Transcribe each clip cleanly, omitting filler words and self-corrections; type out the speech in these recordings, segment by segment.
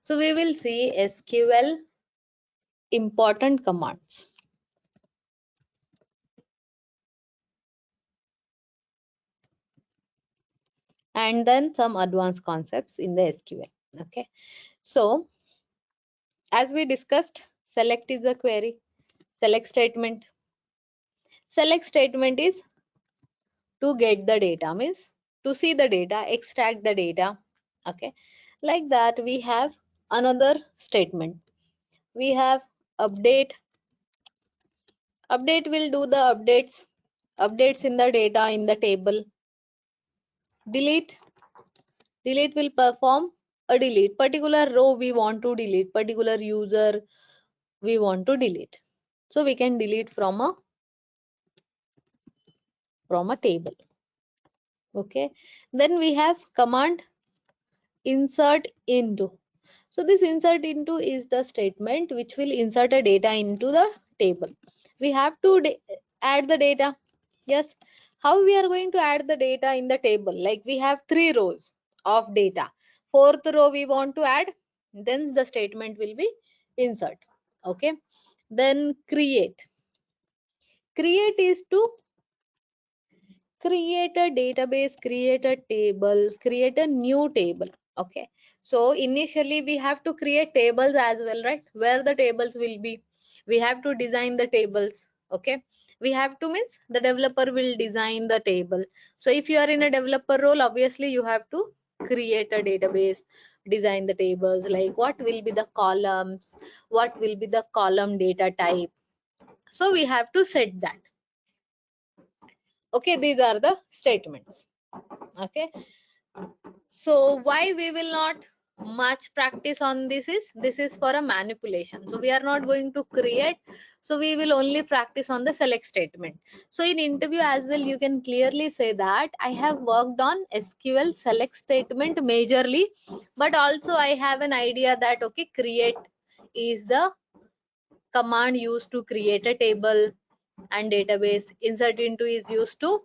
So we will see SQL important commands. And then some advanced concepts in the SQL. Okay. So as we discussed, select is a query. Select statement. Select statement is to get the data, means to see the data, extract the data. Okay. Like that, we have another statement. We have update. Update will do the updates in the data in the table. Delete. Delete will perform a delete. Particular row we want to delete. Particular user we want to delete. So we can delete from a table. Okay. Then we have command insert into. So this insert into is the statement which will insert a data into the table. We have to add the data. Yes. How we are going to add the data in the table? Like we have 3 rows of data. 4th row we want to add. Then the statement will be insert. Okay. Then create. Create is to create a database, create a table, create a new table. Okay. So initially we have to create tables as well, right? Where the tables will be. We have to design the tables. Okay. We have to, means the developer will design the table. So if you are in a developer role, obviously you have to create a database, design the tables, like what will be the columns, what will be the column data type. So we have to set that. Okay, these are the statements. Okay, so why we will not much practice on this is for a manipulation. So we are not going to create, so we will only practice on the select statement. So in interview as well, you can clearly say that I have worked on SQL select statement majorly, but also I have an idea that okay, create is the command used to create a table, and database insert into is used to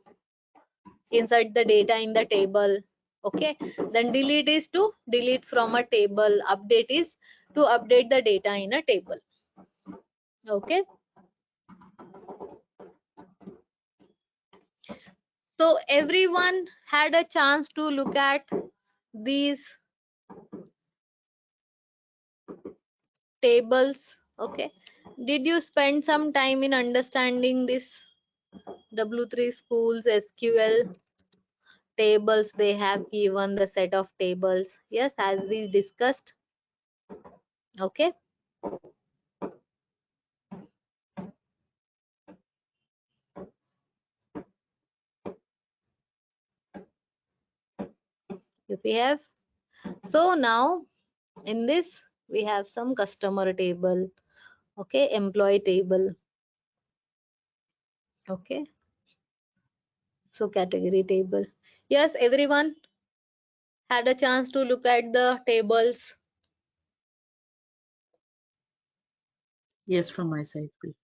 insert the data in the table. Okay, then delete is to delete from a table. Update is to update the data in a table. Okay, so everyone had a chance to look at these tables. Okay, did you spend some time in understanding this W3 schools SQL tables? They have given the set of tables, yes, as we discussed. Okay, if we have, so now in this we have some customer table. Okay, employee table. Okay, so category table. Yes, everyone had a chance to look at the tables. Yes, from my side, please.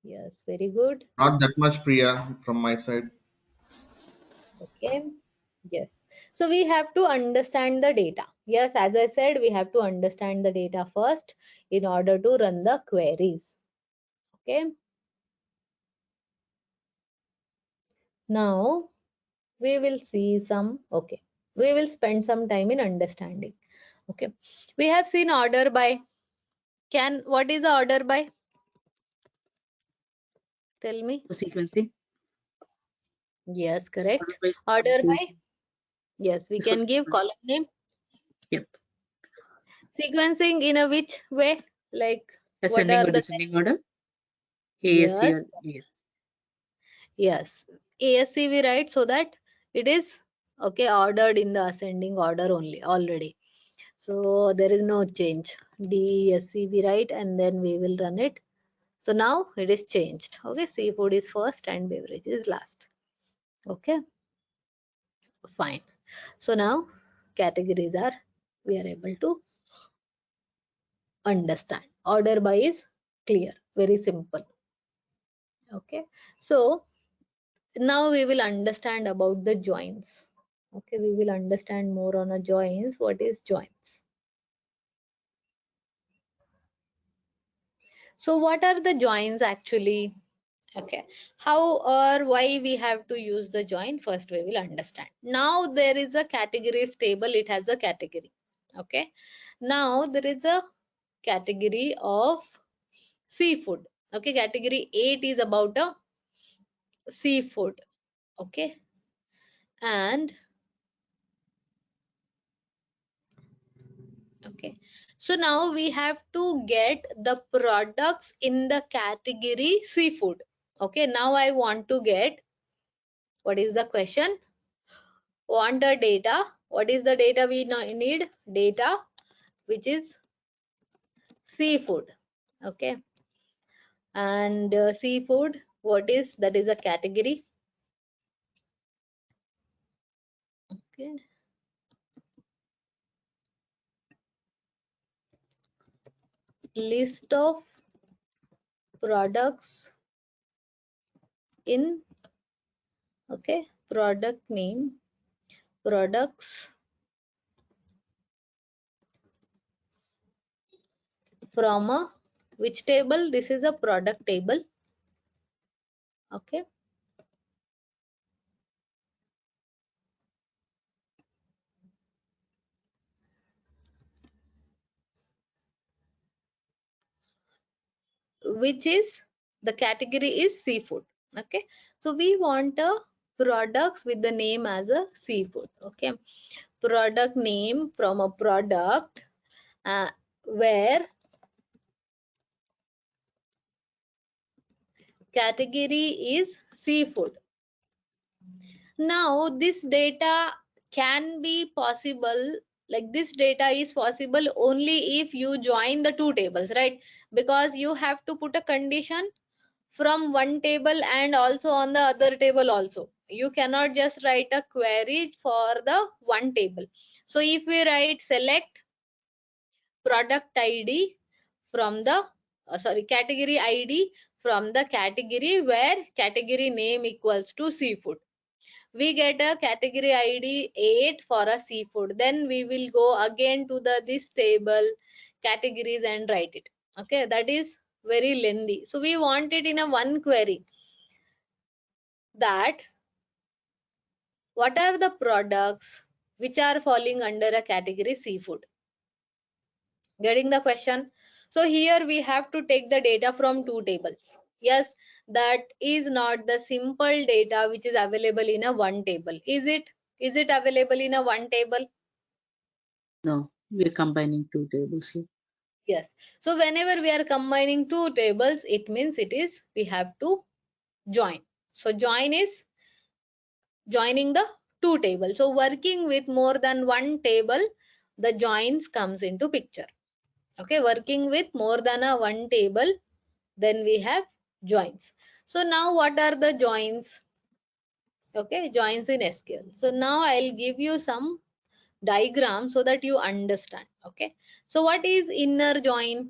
Yes, very good. Not that much, Priya, from my side. Okay, yes, so we have to understand the data. Yes, as I said, we have to understand the data first in order to run the queries. Okay, now we will see some, okay, we will spend some time in understanding. Okay, we have seen order by. What is the order by? Tell me. The sequencing. Yes, correct. Order Order by by. Yes, we is for can give sequence. column name. Yep. Sequencing in a which way? Like what Ascending are or the descending order. ASC yes, or AS. yes. ASC we write so that it is okay ordered in the ascending order only already. So there is no change. DSC we write and then we will run it. So now it is changed. Okay, seafood is first and beverage is last. Okay, fine. So now categories are, we are able to understand. Order by is clear, very simple. Okay, so now we will understand about the joins. Okay, we will understand more on a joins. What is joins? So what are the joins actually? Okay, how or why we have to use the join? First we will understand. Now there is a categories table, it has a category. Okay, now there is a category of seafood. Okay, category 8 is about a seafood. Okay, and okay, so now we have to get the products in the category seafood. Okay, now I want to get, what is the question? Want the data. What is the data we need? Data which is seafood. Okay, and seafood, what is that? Is a category. Okay, list of products in, okay, product name, products from a which table? This is a product table. Okay, which is, the category is seafood. Okay, so we want a products with the name as a seafood. Okay, product name from a product where category is seafood. Now this data can be possible, like this data is possible only if you join the two tables, right? Because you have to put a condition from one table and also on the other table also. You cannot just write a query for the one table. So if we write select product ID from the category ID from the category where category name equals to seafood, we get a category ID 8 for a seafood. Then we will go again to the this table categories and write it. Okay, that is very lengthy. So we want it in a one query, that what are the products which are falling under a category seafood. Getting the question? So here we have to take the data from two tables. Yes, that is not the simple data which is available in a one table. Is it? Is it available in a one table? No, we're combining two tables here. Yes. So whenever we are combining two tables, it means it is, we have to join. So join is joining the two tables. So working with more than one table, the joins comes into picture. Okay, working with more than a one table, then we have joins. So now what are the joins? Okay, joins in SQL. So now I'll give you some diagram so that you understand. Okay, so what is inner join?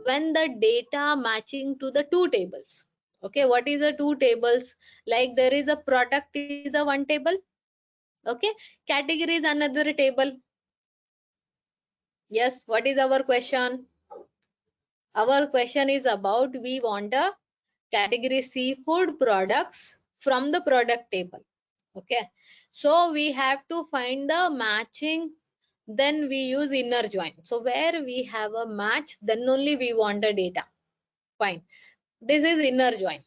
When the data matching to the two tables. Okay, what is the two tables? Like there is a product is a one table. Okay, category is another table. Yes, what is our question? Our question is about, we want a category seafood products from the product table. Okay, so we have to find the matching, then we use inner join. So where we have a match, then only we want the data. Fine, this is inner join.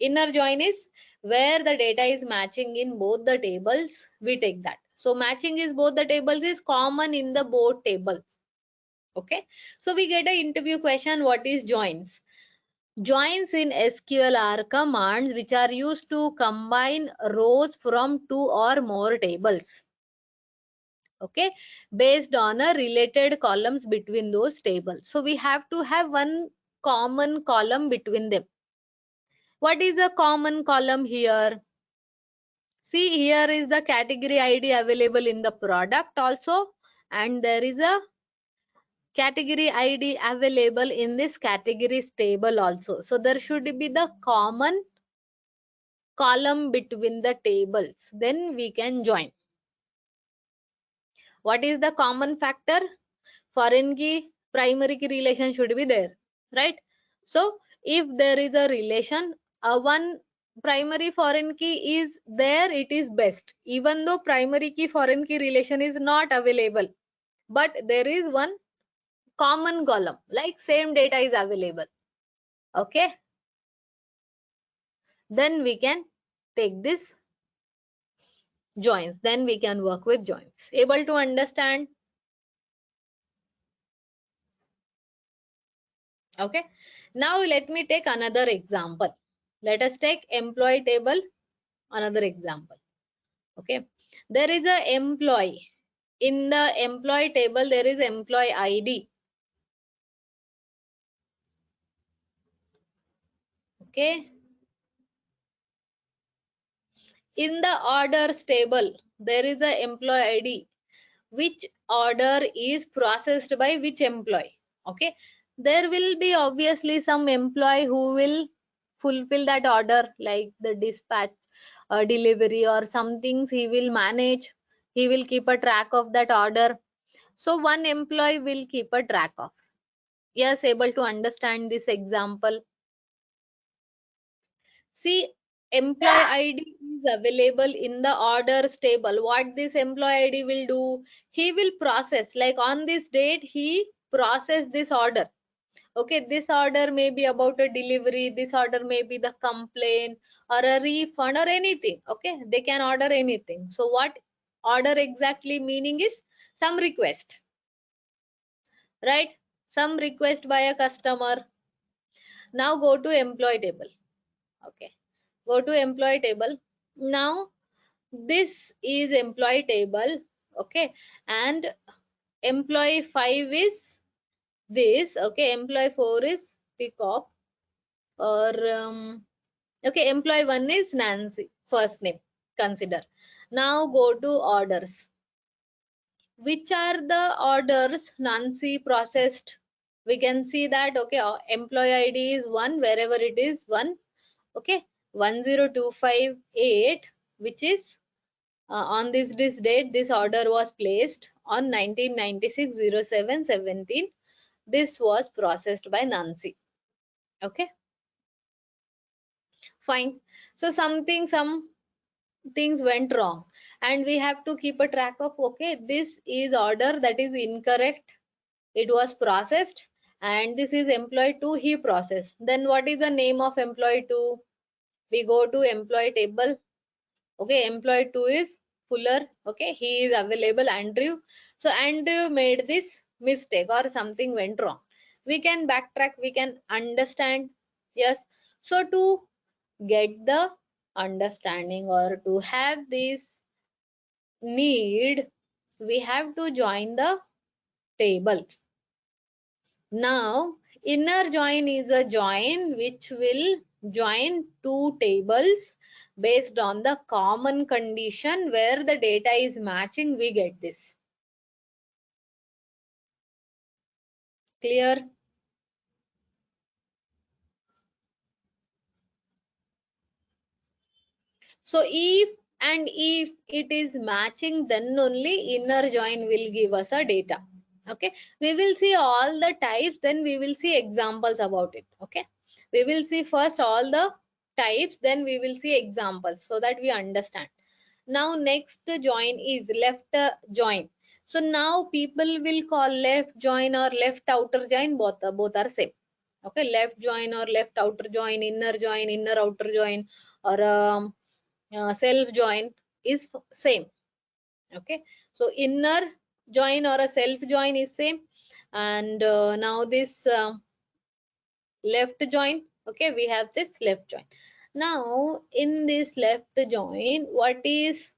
Inner join is where the data is matching in both the tables, we take that. So matching is both the tables is common in the both tables. Okay, so we get a interview question, what is joins? Joins in SQL are commands which are used to combine rows from two or more tables. Okay, based on a related columns between those tables. So we have to have one common column between them. What is a common column here? See, here is the category ID available in the product also, and there is a category ID available in this categories table also. So there should be the common column between the tables, then we can join. What is the common factor? Foreign key, primary key relation should be there, right? So if there is a relation, one primary foreign key is there, it is best, even though primary key foreign key relation is not available, but there is one common column, like same data is available. Okay, then we can take this joins, then we can work with joins. Able to understand? Okay, now let me take another example. Let us take employee table, another example. Okay, there is a employee. In the employee table there is employee ID. Okay, in the orders table there is a employee ID, which order is processed by which employee. Okay, there will be obviously some employee who will fulfill that order, like the dispatch, delivery, or some things he will manage, he will keep a track of that order. So one employee will keep a track of. Yes, able to understand this example? See, employee ID is available in the orders table. What this employee ID will do? He will process, like on this date, he process this order. Okay, this order may be about a delivery, this order may be the complaint or a refund or anything. Okay, they can order anything. So what order exactly meaning is some request, right? Some request by a customer. Now go to employee table. Okay, go to employee table. Now this is employee table. Okay, and employee 5 is this. Okay, employee 4 is Peacock, or okay, employee 1 is Nancy, first name, consider. Now go to orders. Which are the orders Nancy processed? We can see that, okay, employee ID is 1, wherever it is 1. Okay, 10258, which is on this date, this order was placed on 1996-07-17. This was processed by Nancy. Okay, fine. So some things went wrong, and we have to keep a track of, okay, this is order that is incorrect, it was processed, and this is employee 2, he processed. Then what is the name of employee 2? We go to employee table. Okay, employee 2 is Fuller. Okay, he is available, Andrew. So Andrew made this mistake or something went wrong. We can backtrack, we can understand. Yes, so to get the understanding or to have this need, we have to join the tables. Now inner join is a join which will join two tables based on the common condition where the data is matching. We get this. Clear? So if it is matching, then only inner join will give us a data. Okay, we will see all the types, then we will see examples about it. Okay, we will see first all the types, then we will see examples so that we understand. Now next join is left join. So now people will call left join or left outer join, both are same. Okay, left join or left outer join, inner outer join, or self join is same. Okay, so inner join or a self join is same, and now this left join. Okay, we have this left join. Now in this left join, what is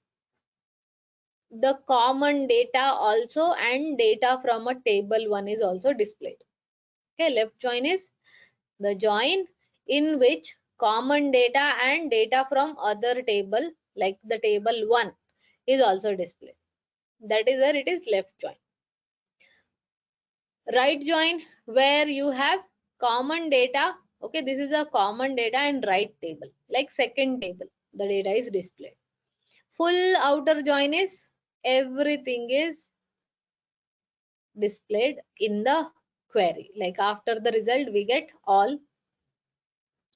the common data also, and data from a table 1 is also displayed. Okay, left join is the join in which common data and data from other table, like the table 1, is also displayed. That is where it is left join. Right join, where you have common data. Okay, this is a common data and right table, like second table, the data is displayed. Full outer join is everything is displayed in the query, like after the result we get all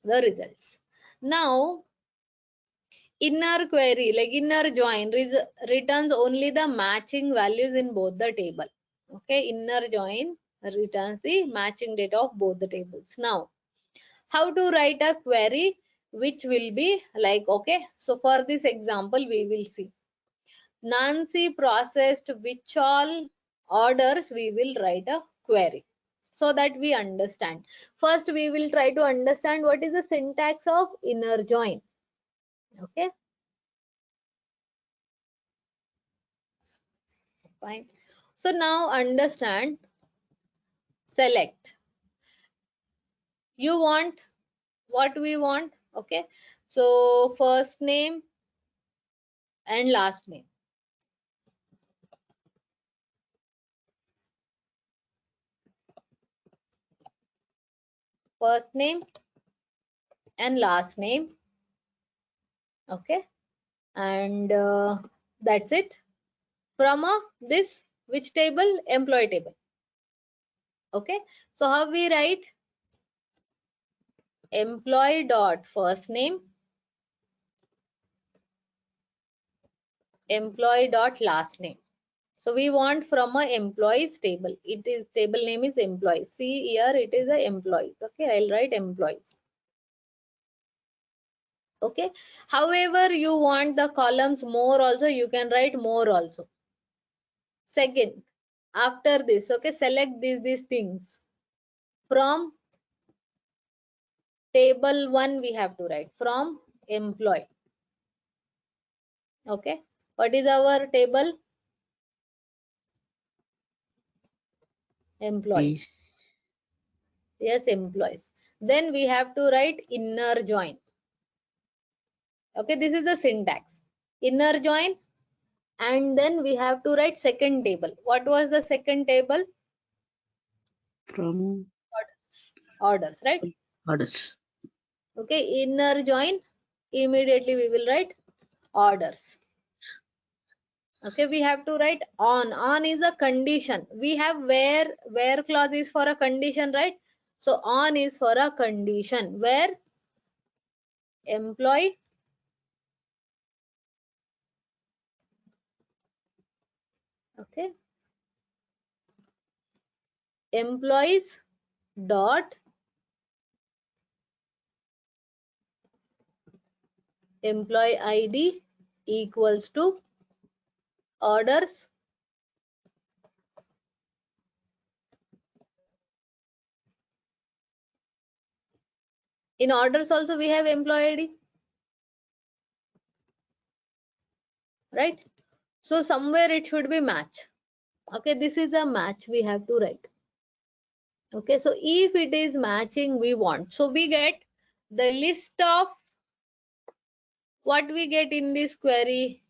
the results. Now inner query, like inner join, returns only the matching values in both the table. Okay, inner join returns the matching data of both the tables. Now how to write a query which will be like, okay, so for this example we will see Nancy processed which all orders. We will write a query so that we understand. First we will try to understand what is the syntax of inner join. Okay, fine. So now understand, select. You want what we want. Okay, so first name and last name. First name and last name. Okay, and that's it. From this which table? Employee table. Okay, so how we write? Employee dot first name, employee dot last name. So we want from a employees table. It is table name is employees. See here it is a employees. Okay, I'll write employees. Okay, however you want the columns more also, you can write more also. Second, after this, okay, select these things. From table 1 we have to write from employee. Okay, what is our table? Employees. Yes, employees. Then we have to write inner join. Okay, this is the syntax. Inner join, and then we have to write second table. What was the second table? From Orders, right? orders. Okay, inner join, immediately we will write orders. Okay, we have to write on. On is a condition. We have where clause is for a condition, right? So on is for a condition where employee okay employees dot employee ID equals to orders in orders also we have employee ID, right? So somewhere it should be match. Okay, this is a match we have to write. Okay, so if it is matching we want, so we get the list of what we get in this query.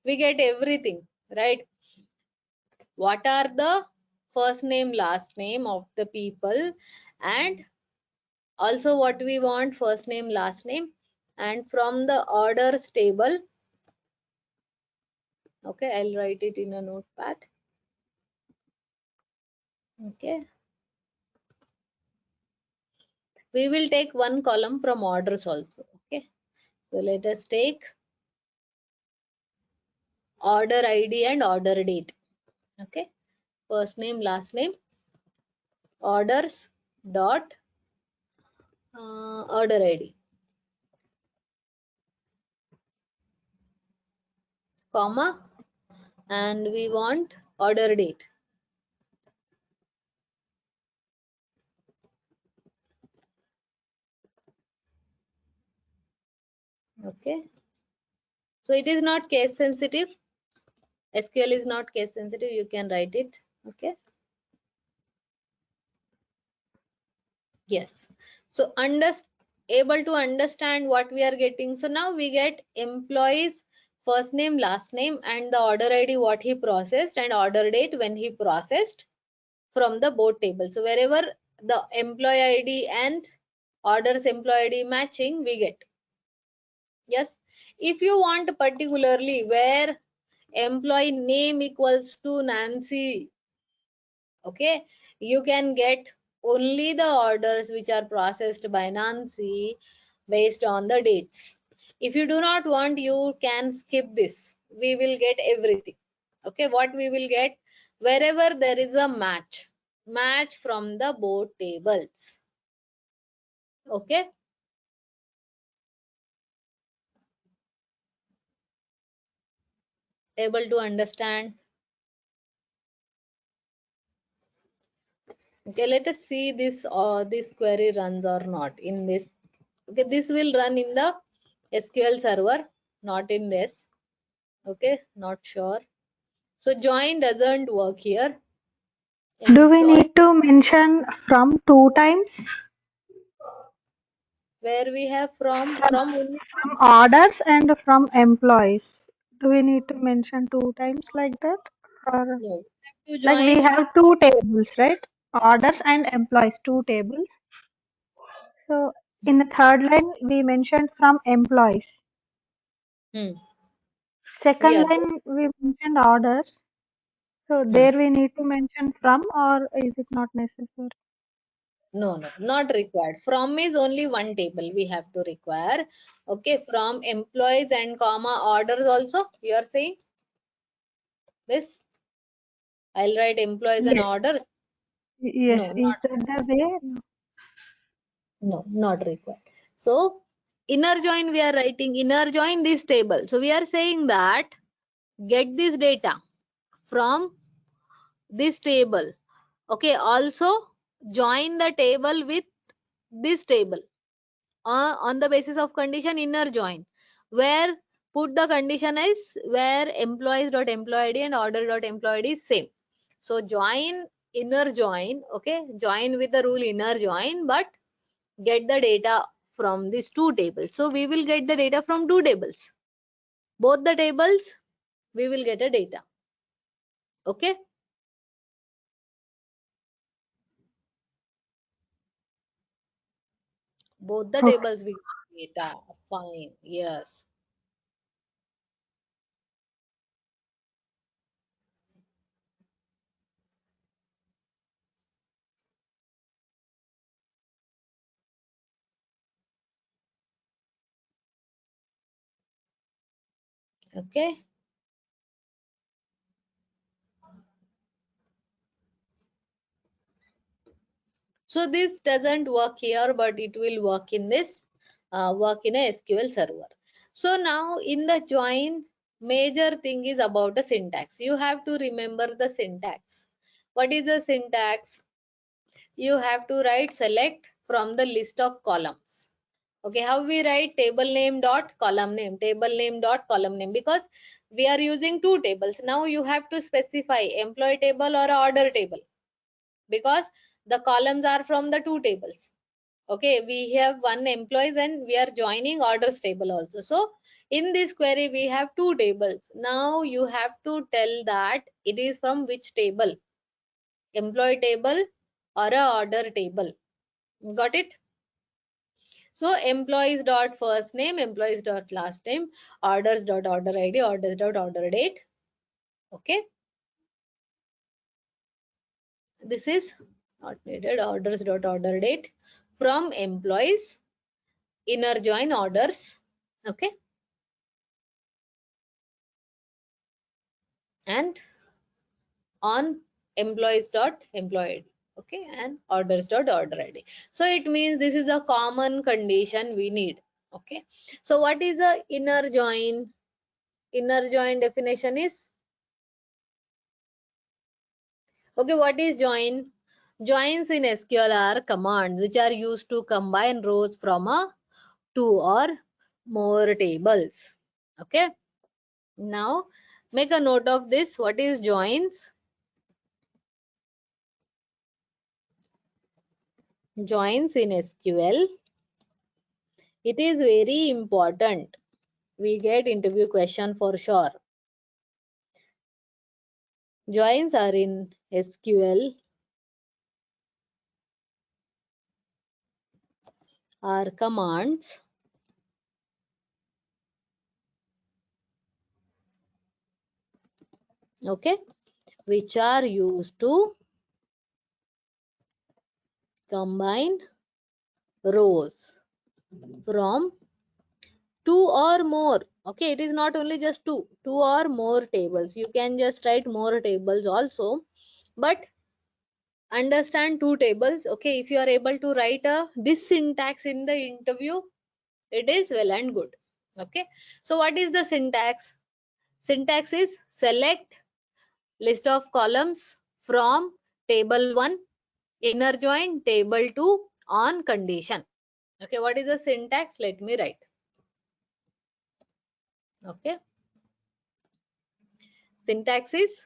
We get everything, right? What are the first name last name of the people, and also what we want, first name last name, and from the orders table. Okay, I'll write it in a notepad. Okay, we will take one column from orders also. Okay, so let us take order ID and order date. Okay, first name last name, orders dot order ID, comma, and we want order date. Okay, so it is not case sensitive. SQL is not case sensitive, you can write it. Okay, yes, so able to understand what we are getting. So now we get employees first name last name and the order ID what he processed and order date when he processed from the both tables. So wherever the employee ID and orders employee ID matching we get. Yes, if you want particularly where employee name equals to Nancy, okay, you can get only the orders which are processed by Nancy based on the dates. If you do not want, you can skip this. We will get everything. Okay, what we will get? Wherever there is a match from the both tables. Okay. Able to understand? Okay, let us see this query runs or not in this. Okay, this will run in the SQL server, not in this. Okay, not sure. So join doesn't work here. Do we Employee, need to mention from 2 times? where we have from only From orders and from employees. Do we need to mention 2 times like that? Or no. We have to like we join. have 2 tables, right? Orders and employees, 2 tables. So in the third line, we mentioned from employees. Hmm. Second Yes. line, we mentioned orders. So Hmm. there we need to mention from, or is it not necessary? No, no, not required. From is only one table we have to require. Okay, from employees and comma orders also. You are saying this? I'll write employees and Yes. orders. Yes. No, Is not that the way? no, not required. So inner join, we are writing inner join this table. So we are saying that get this data from this table. Okay, also join the table with this table on the basis of condition inner join, where put the condition is where employees dot employee id and order dot employee id is same. So join inner join. Okay, join with the rule inner join, but get the data from these two tables. So we will get the data from two tables. Both the tables we will get a data. Okay. Both the Okay. tables we get data. Fine. Yes. Okay. So this doesn't work here, but it will work in this, work in a SQL server. So now in the join, major thing is about the syntax. You have to remember the syntax. What is the syntax? You have to write select from the list of columns. Okay, how we write table name dot column name, table name dot column name, because we are using two tables. Now you have to specify employee table or order table, because the columns are from the two tables. Okay, we have one employees and we are joining orders table also. So in this query we have two tables. Now you have to tell that it is from which table, employee table or a order table. Got it? So employees dot first name, employees dot last name, orders dot order id, orders dot order date. Okay, this is not needed. Orders dot order date from employees, inner join orders. Okay, and on employees dot employee. Okay, and orders dot order id. So it means this is a common condition we need. Okay, so what is the inner join? Inner join definition is, okay, what is join? Joins in SQL are commands which are used to combine rows from a two or more tables. Okay, now make a note of this. What is joins? Joins in SQL, it is very important. We get interview question for sure. Joins are in SQL are commands okay, which are used to combine rows from two or more. Okay, it is not only just two or more tables. You can just write more tables also, but understand two tables. Okay, if you are able to write this syntax in the interview, it is well and good. Okay, so what is the syntax? Syntax is select list of columns from table 1, inner join table 2 on condition. Okay, what is the syntax? Let me write. Okay, syntax is,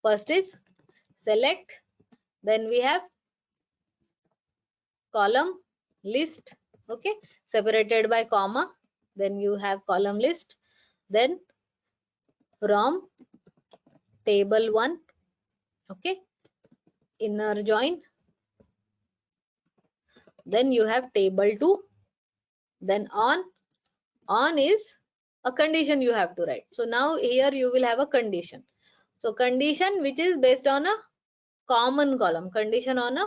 first is select, then we have column list, okay, separated by comma, then you have column list, then from table 1, okay, inner join, then you have table 2, then on is a condition you have to write. So now here you will have a condition. So condition which is based on a common column, condition on a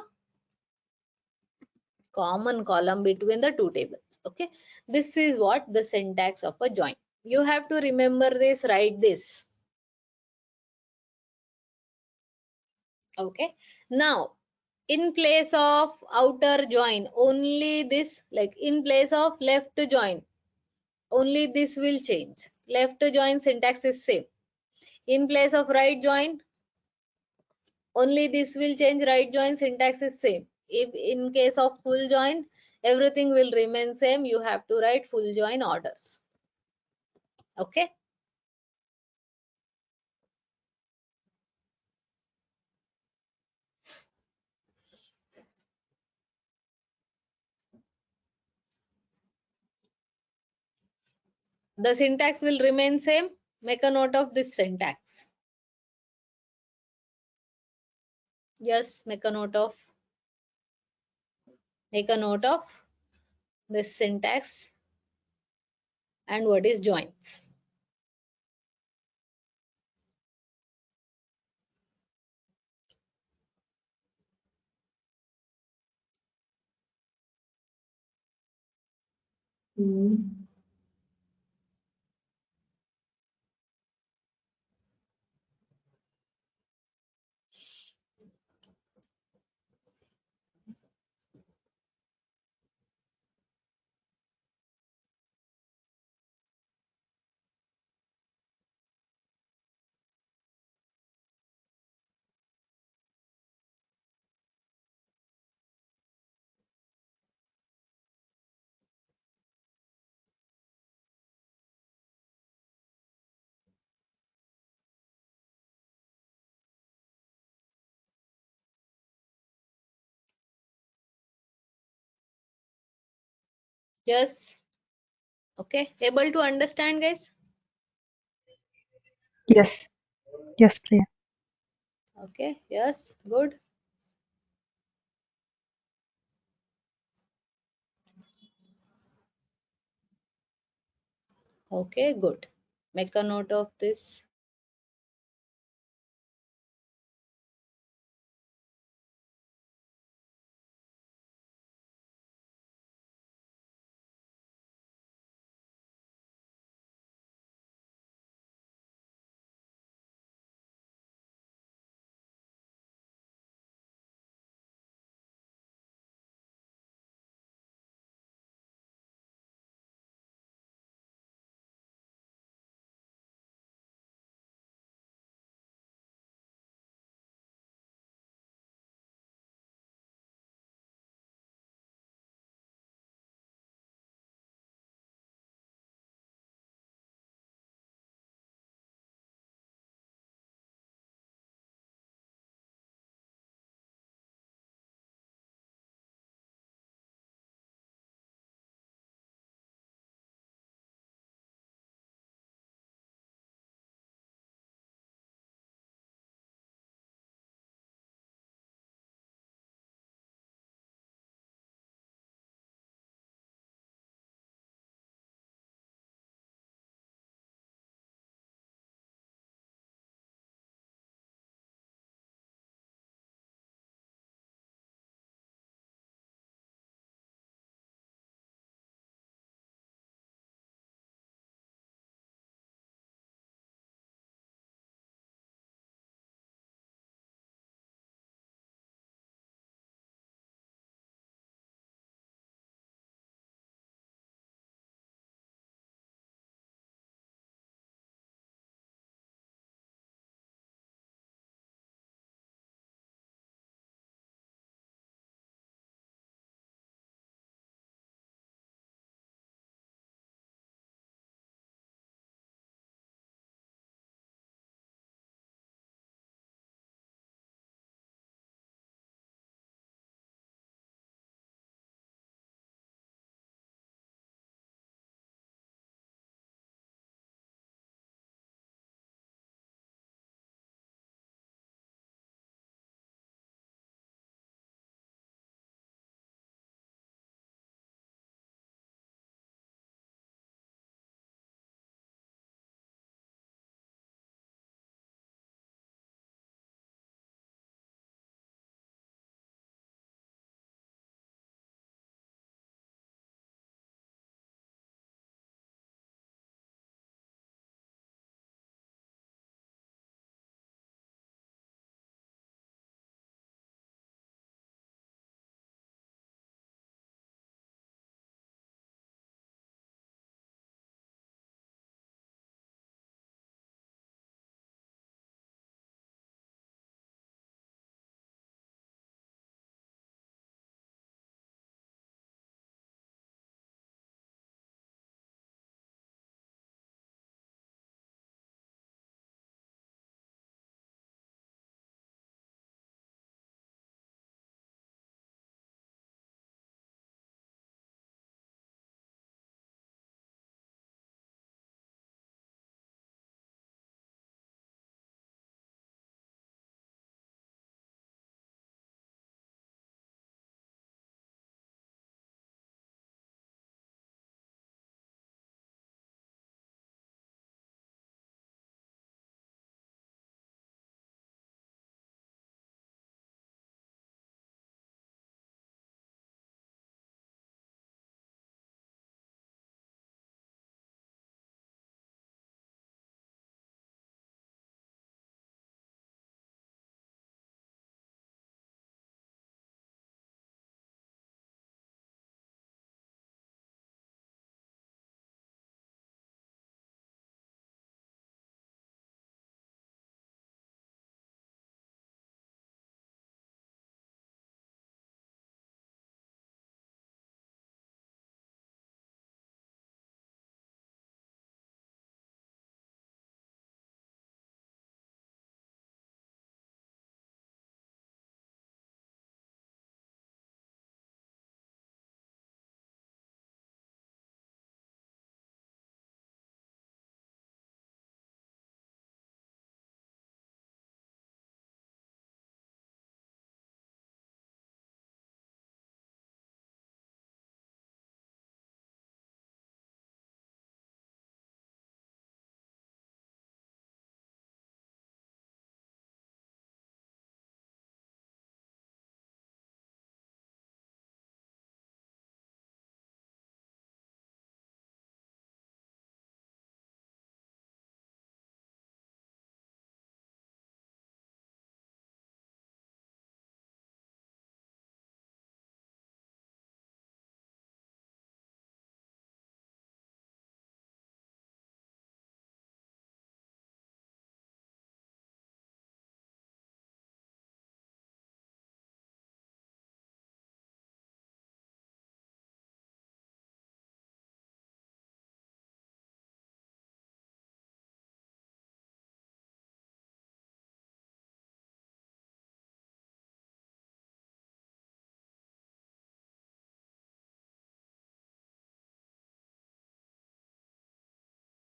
common column between the two tables. Okay, this is what the syntax of a join. You have to remember this, write this. Okay, now in place of outer join, only this, like in place of left join, only this will change. Left join syntax is same. In place of right join, only this will change. Right join syntax is same. If in case of full join, everything will remain same. You have to write full join orders. Okay, the syntax will remain same. Make a note of this syntax. Yes, make a note of this syntax and what is joins. Yes. Okay, able to understand, guys? Yes. Yes, Priya. Okay, yes, good. Okay, good. Make a note of this.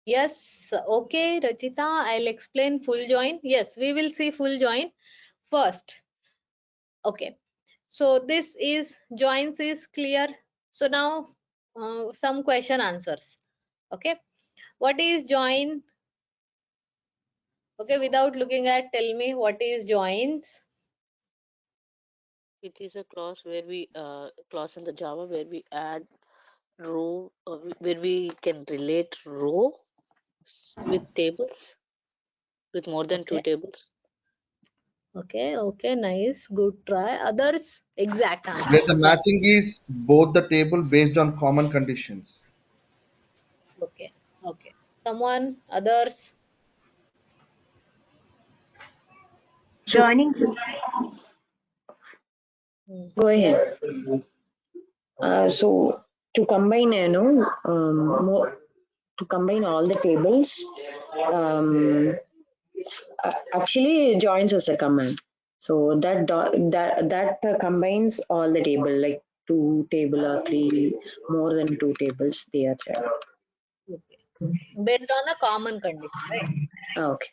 Yes, okay, Rachita, I'll explain full join. Yes, we will see full join first. Okay, so this is joins is clear. So now some question answers. Okay, what is join? Okay, without looking at, tell me what is joins. It is a clause where we clause in the Java where we add row where we can relate row with tables with more than two Okay, tables. okay, nice, good try. Others, exact answer. Where the Done. matching is both the table based on common conditions. Okay, okay. Someone, others. Joining, go ahead. Yes. So to combine, to combine all the tables, um, actually joins as a command. So that combines all the table, like two table or three, more than two tables they are there. Okay. Based on a common condition, right? Okay.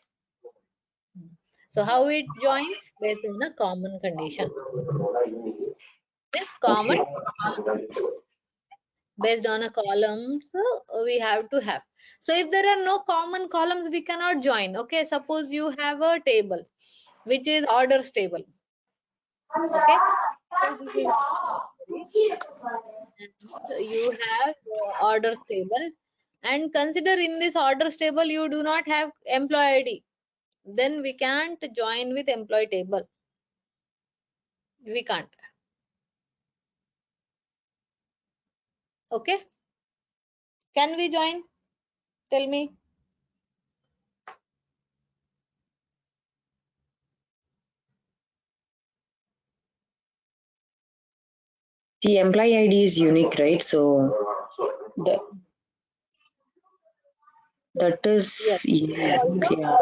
So how it joins? Based on a common condition. This common Okay. based on a columns we have to have. So if there are no common columns, we cannot join. Okay, suppose you have a table which is orders table. Okay, suppose this is and you have orders table, and consider in this orders table you do not have employee ID, then we can't join with employee table. We can't. Okay, can we join? Tell me. The employee ID is unique, right? So the, that Yes, is unique. also, Yeah.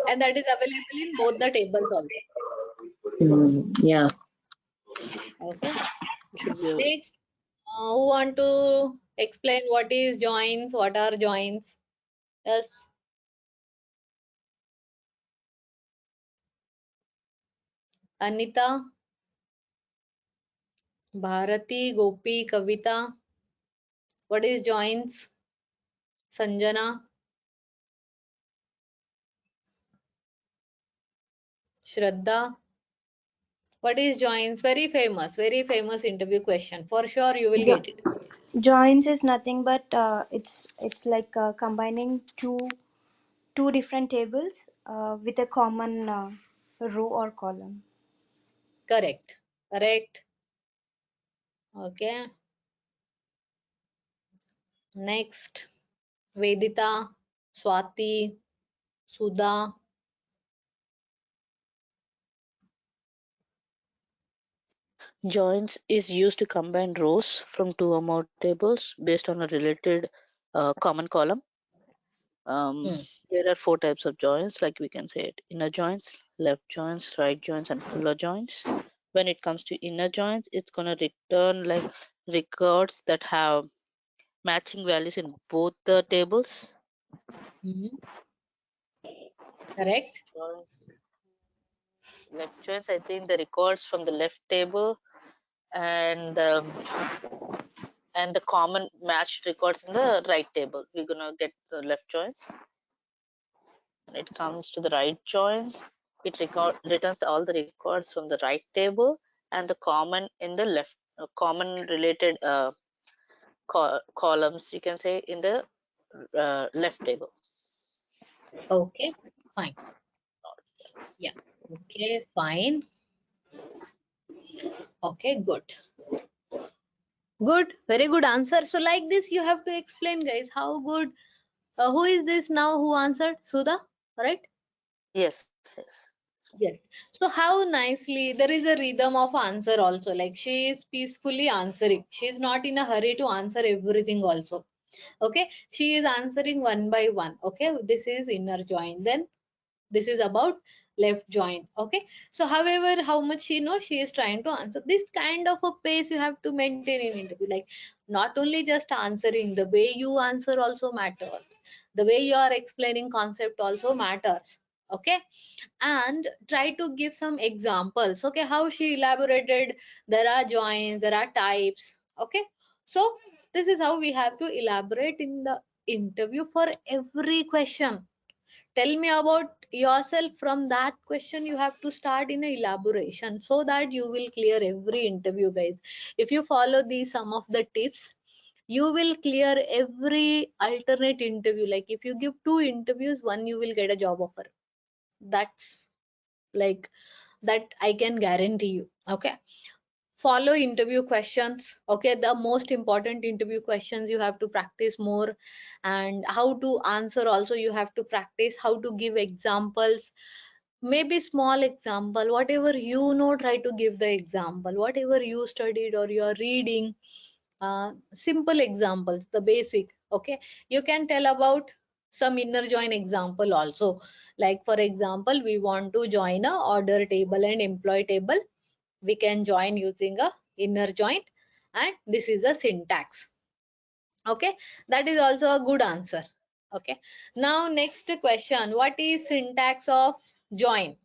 and that is available in both the tables also. Yeah. Okay, Should be next, who want to explain what is joins, what are joins? Yes, Anita, Bharati, Gopi, Kavita, what is joins? Sanjana, Shraddha, what is joins? Very famous interview question. For sure you will Jo- get it. joins is nothing but it's like combining two different tables with a common row or column. Correct, correct. Okay, next, Vedita, Swati, Sudha. joins is used to combine rows from two or more tables based on a related common column. Um, Hmm. there are four types of joins, like we can say it: inner joins, left joins, right joins, and fuller joins. When it comes to inner joins, it's gonna return like records that have matching values in both the tables. Mhm. Correct. Join- Left joins, I think the records from the left table and the common matched records in the right table. We're gonna get the left joins. When it comes to the right joins, it returns all the records from the right table and the common in the left, common related columns, you can say, in the left table. Okay, fine. Yeah. Okay, fine. Okay, good. Good, very good answer. So like this, you have to explain, guys, how good. Who is this now? Who answered? Sudha, right? Yes, yes. Yes. So how nicely there is a rhythm of answer also. Like she is peacefully answering. She is not in a hurry to answer everything also. Okay. She is answering one by one. Okay. This is inner join. Then this is about left join. Okay, so however how much she knows, she is trying to answer. This kind of a pace you have to maintain in interview, like not only just answering, the way you answer also matters, the way you are explaining concept also matters. Okay, and try to give some examples. Okay, how she elaborated, there are joins, there are types. Okay, so this is how we have to elaborate in the interview for every question. Tell me about yourself. From that question you have to start in a elaboration, so that you will clear every interview, guys. If you follow these some of the tips, you will clear every alternate interview. Like if you give two interviews, one you will get a job offer. That's like that I can guarantee you. Okay, follow interview questions. Okay, the most important interview questions you have to practice more, and how to answer also you have to practice, how to give examples, maybe small example, whatever you know, try to give the example, whatever you studied or you're reading. Simple examples, the basic. Okay, you can tell about some inner join example also. Like for example, we want to join a order table and employee table, we can join using a inner join, and this is a syntax. Okay, that is also a good answer. Okay, now next question, what is syntax of join?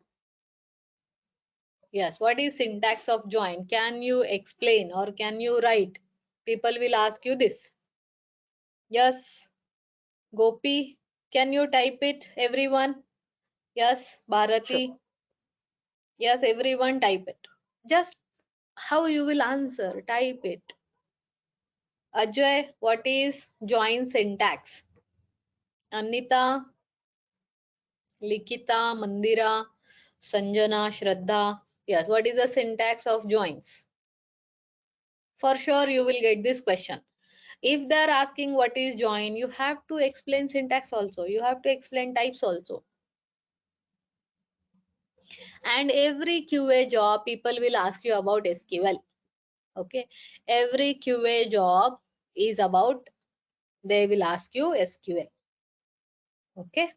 Yes, what is syntax of join? Can you explain or can you write? People will ask you this. Yes, Gopi, can you type it, everyone? Yes, Sure. Bharati. Yes, everyone type it. Just how you will answer, type it. Ajay, what is join syntax? Anita, Likita, Mandira, Sanjana, Shraddha. Yes, what is the syntax of joins? For sure you will get this question. If they are asking what is join, you have to explain syntax also, you have to explain types also. And every QA job people will ask you about SQL. Okay, every QA job is about, they will ask you SQL. Okay,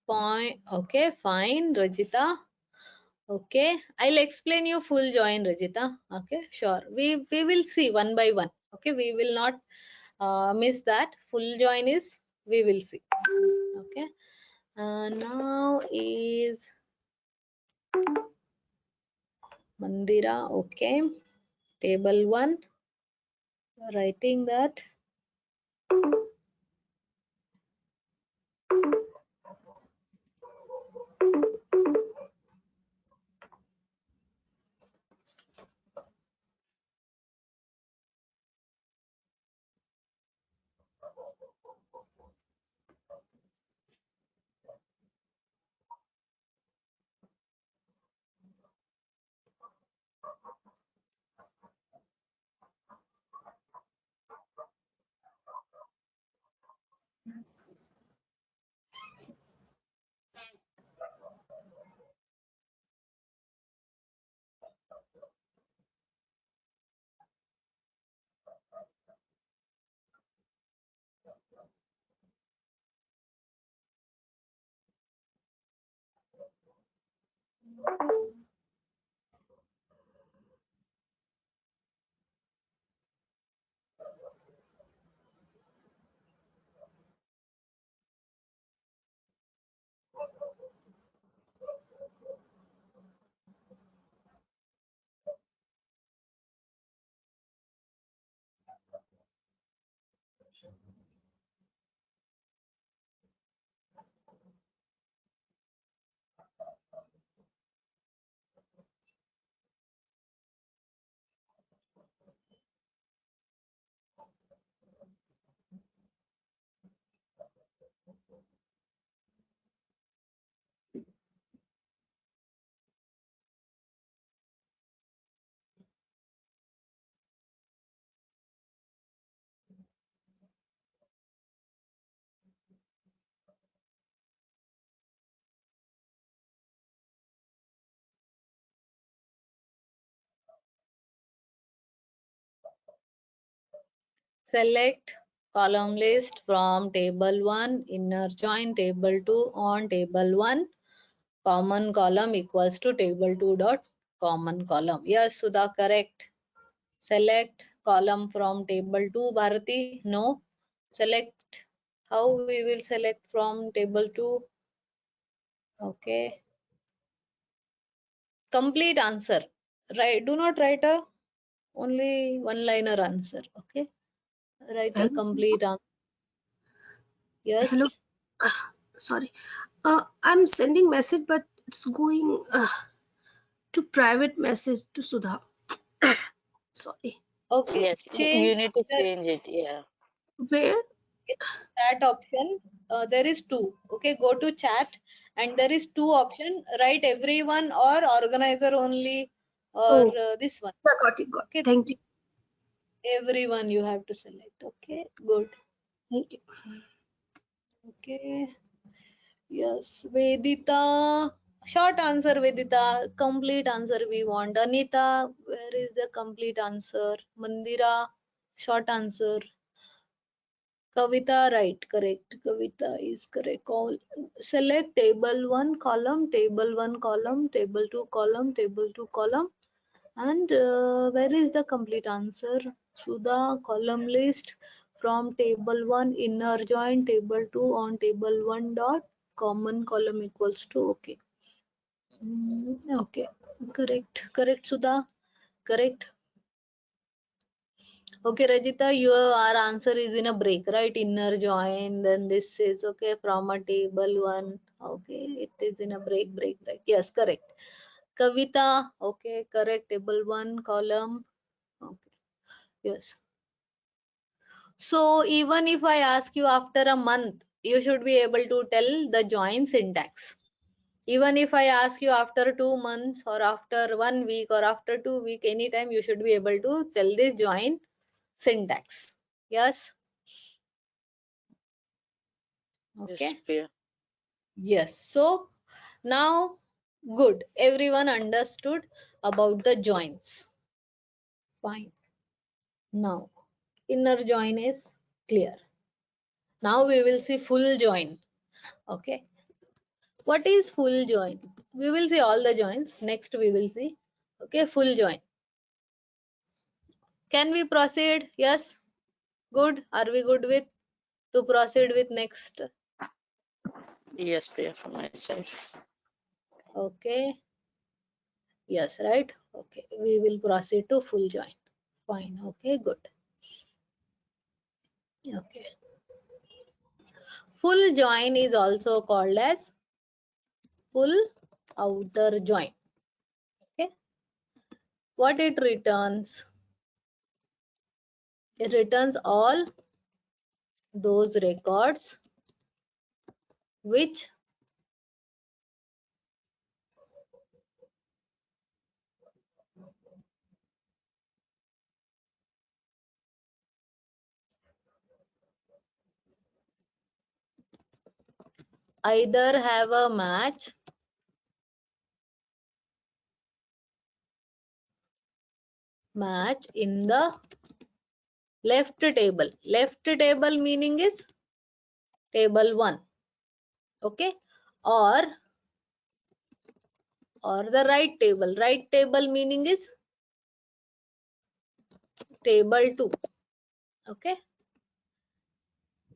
point. Okay, fine, Rajita. Okay, I'll explain you full join, Rajita. Okay, sure. We will see one by one. Okay, we will not miss that. Full join is, we will see. Okay, now is Mandira. Okay, table one. Writing that. Select column list from table 1 inner join table 2 on table 1 common column equals to table 2 dot common column. Yes, Sudha, correct. Select column from table 2, Bharati. No. Select. How we will select from table 2? Okay. Complete answer. Right. Do not write a only one liner answer. Okay. Write a Hello. complete answer. Yes. Hello. Sorry. I'm sending message, but it's going to private message to Sudha. Sorry. Okay. Yes, you Change need to the change it. Yeah. Where? chat option. There is two. Okay. Go to chat and there is two option. Write everyone or organizer only or Oh, this one. I got it. Got it. Okay. Thank you. Everyone you have to select. Okay. Good. Thank you. Okay. Yes. Vedita. Short answer, Vedita. Complete answer we want. Anita, where is the complete answer? Mandira, short answer. Kavita, right, correct. Kavita is correct. All select table 1 column, table 1 column, table 2 column, table 2 column. And where is the complete answer? Sudha, column list from table 1 inner join table 2 on table 1 dot common column equals to okay. Okay, correct, Sudha, correct. Okay, Rajita, your answer is in a break, right? Inner join, then this is okay from a table 1. Okay, it is in a break. Yes, correct. Kavita, okay, correct. Table 1 column. Okay, yes. So even if I ask you after a month, you should be able to tell the join syntax. Even if I ask you after 2 months or after 1 week or after 2 weeks, anytime you should be able to tell this join syntax. Yes. Yes, Okay. Priya. Yes. So now good. Everyone understood about the joins. Fine. Now inner join is clear. Now we will see full join. Okay. What is full join? We will see all the joins. Next we will see. Okay, full join. Can we proceed? Yes. Good. Are we good with to proceed with next? Yes, Priya, from my side. Okay. Yes, right. Okay. We will proceed to full join. Fine. Okay, good. Okay. Full join is also called as full outer join. Okay. What it returns? It returns all those records which either have a match in the left table. Left table meaning is table 1. Okay. Or the right table. Right table meaning is table 2. Okay.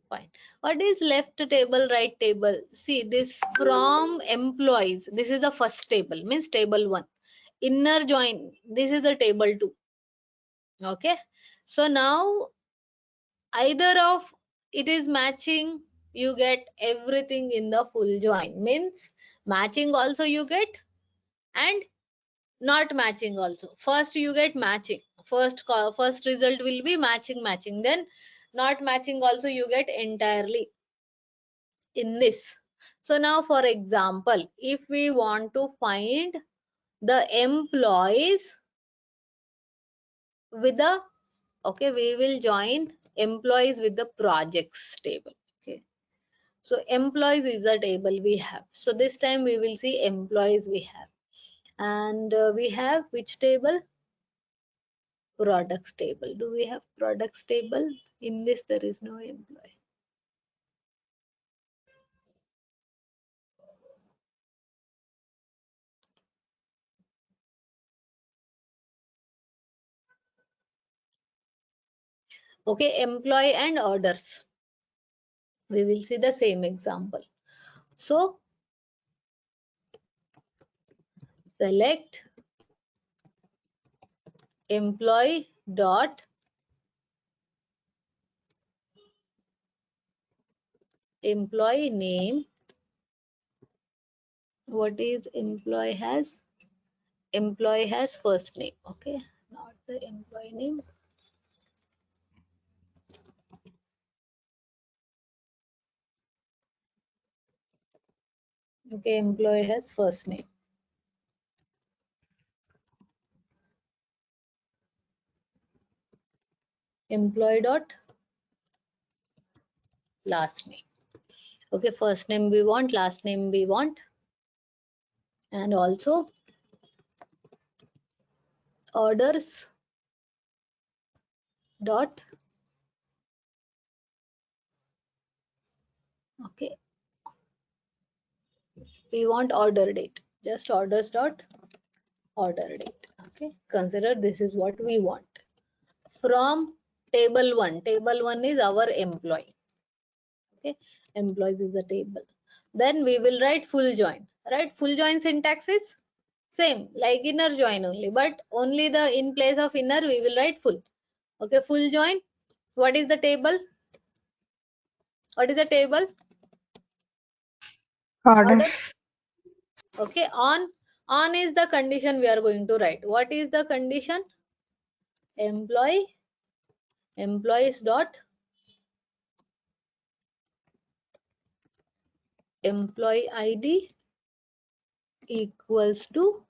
Fine. What is left table, right table? See this from employees. This is the first table, means table 1. Inner join. This is the table 2. Okay. So now either of it is matching, you get everything in the full join. Means matching also you get and not matching also. First you get matching. First result will be matching. Then not matching also you get entirely in this. So now for example, if we want to find the employees with the okay, we will join employees with the projects table. Okay. So employees is a table we have. So this time we will see employees we have. And we have which table? Products table. Do we have products table? In this, there is no employee. Okay, employee and orders. We will see the same example. So select employee dot employee name. What is employee has? Employee has first name. Okay, not the employee name. Okay, employee has first name. Employee dot last name. Okay, first name we want, last name we want, and also orders dot, okay, we want order date, just orders dot order date. Okay, consider this is what we want from table 1. Table 1 is our employee. Okay, employees is the table. Then we will write full join. Right, full join syntax is same like inner join only, but only the in place of inner we will write full. Okay, full join. What is the table? What is the table? Orders. Okay, on is the condition we are going to write. What is the condition? Employees dot employee ID equals to,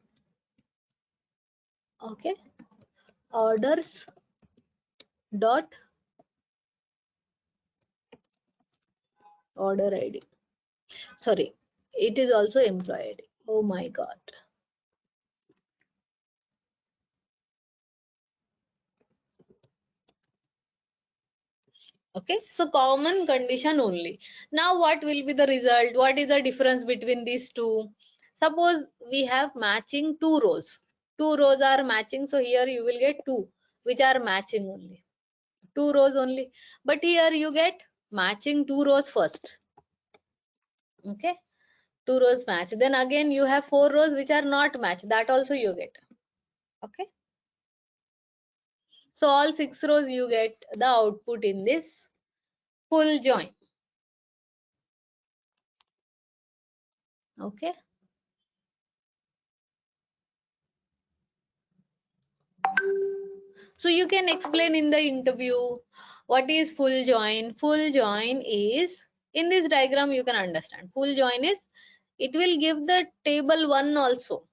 okay, orders dot order ID. Sorry, it is also employee ID. Oh my god. Okay, so common condition only. Now what will be the result? What is the difference between these two? Suppose we have matching two rows. Two rows are matching, so here you will get two which are matching only. Two rows only. But here you get matching two rows first. Okay, two rows match. Then again you have four rows which are not matched. That also you get. Okay. So all 6 rows you get the output in this full join. Okay. So you can explain in the interview what is full join. Full join is, in this diagram you can understand. Full join is, it will give the table 1 also.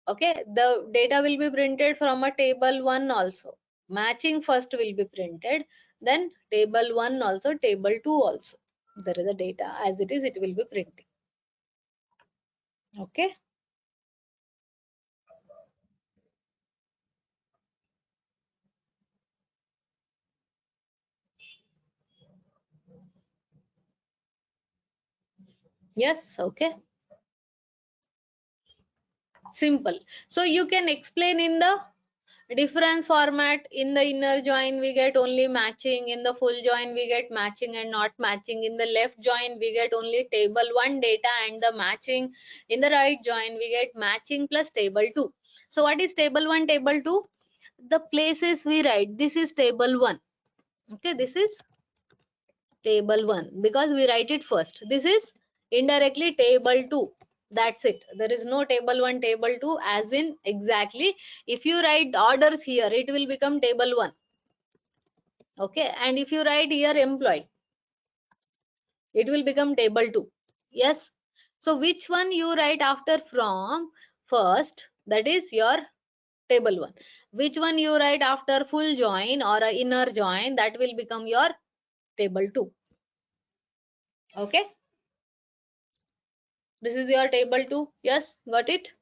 Okay, the data will be printed from a table 1 also. Matching first will be printed, then table 1 also, table 2 also. There is the data as it is, it will be printing. Okay. Yes, okay. Simple. So you can explain in the difference format. In the inner join we get only matching, in the full join we get matching and not matching, in the left join we get only table 1 data and the matching, in the right join we get matching plus table 2. So what is table 1, table 2? The places we write, this is table 1. Okay, this is table 1 because we write it first. This is indirectly table 2. That's it. There is no table 1, table 2, as in exactly if you write orders here, it will become table 1. Okay, and if you write here employee, it will become table 2. Yes. So which one you write after from first, that is your table 1. Which one you write after full join or a inner join, that will become your table 2. Okay. This is your table 2. Yes, got it?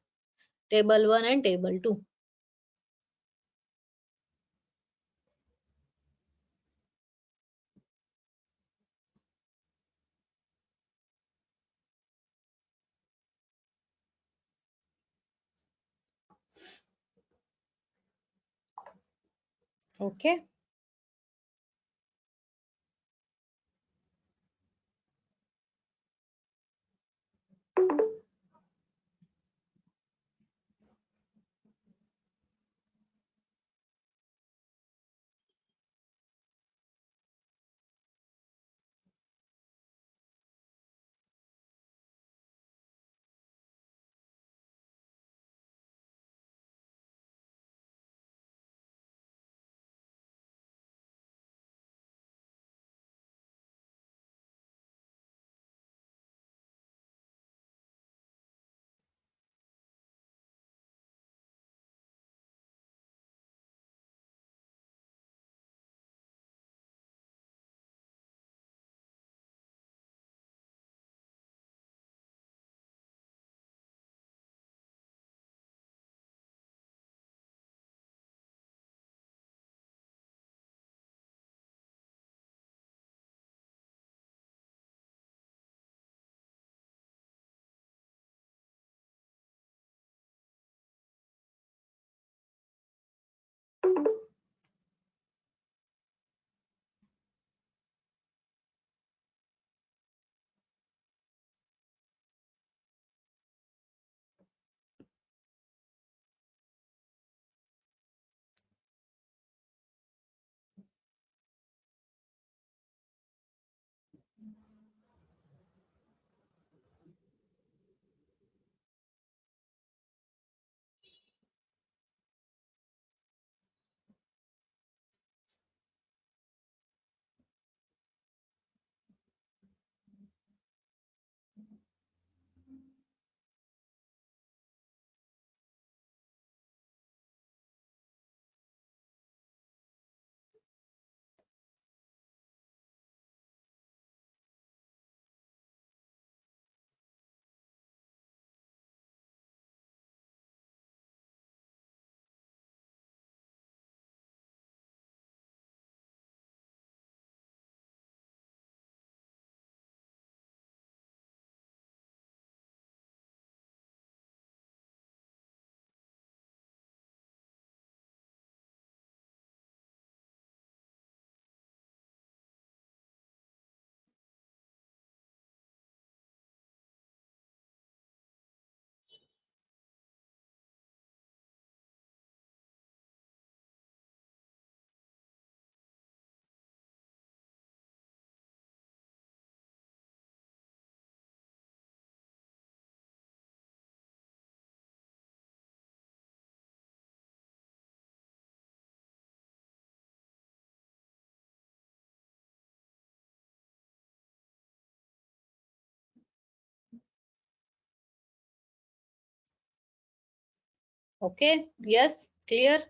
Table 1 and table 2. Okay. Okay. Yes. Clear.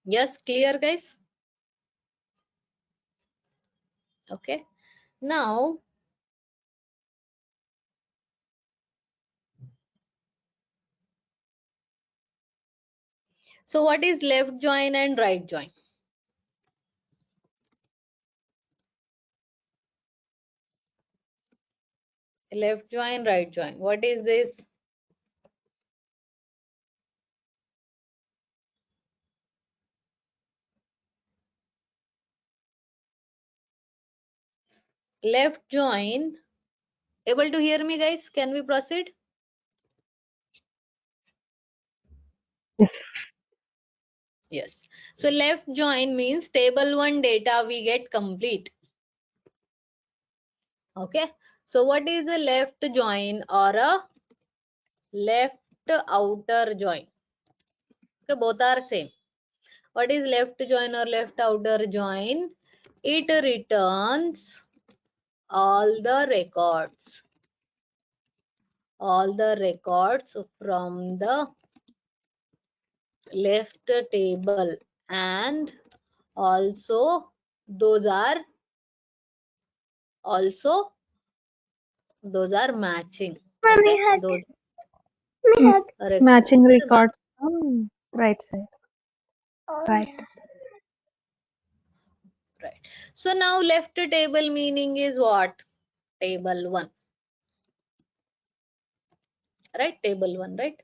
Yes, clear guys? Okay. Now, so what is left join and right join? Left join, right join. What is this? Left join. Able to hear me guys? Can we proceed? Yes. Yes. So left join means table 1 data we get complete. Okay. So what is a left join or a left outer join? Okay, both are same. What is left join or left outer join? It returns all the records from the left table, and also those are matching. Okay, those records Matching are matching. records from right side. Right. Right. So now left table meaning is what? Table 1. Right? Table 1, right?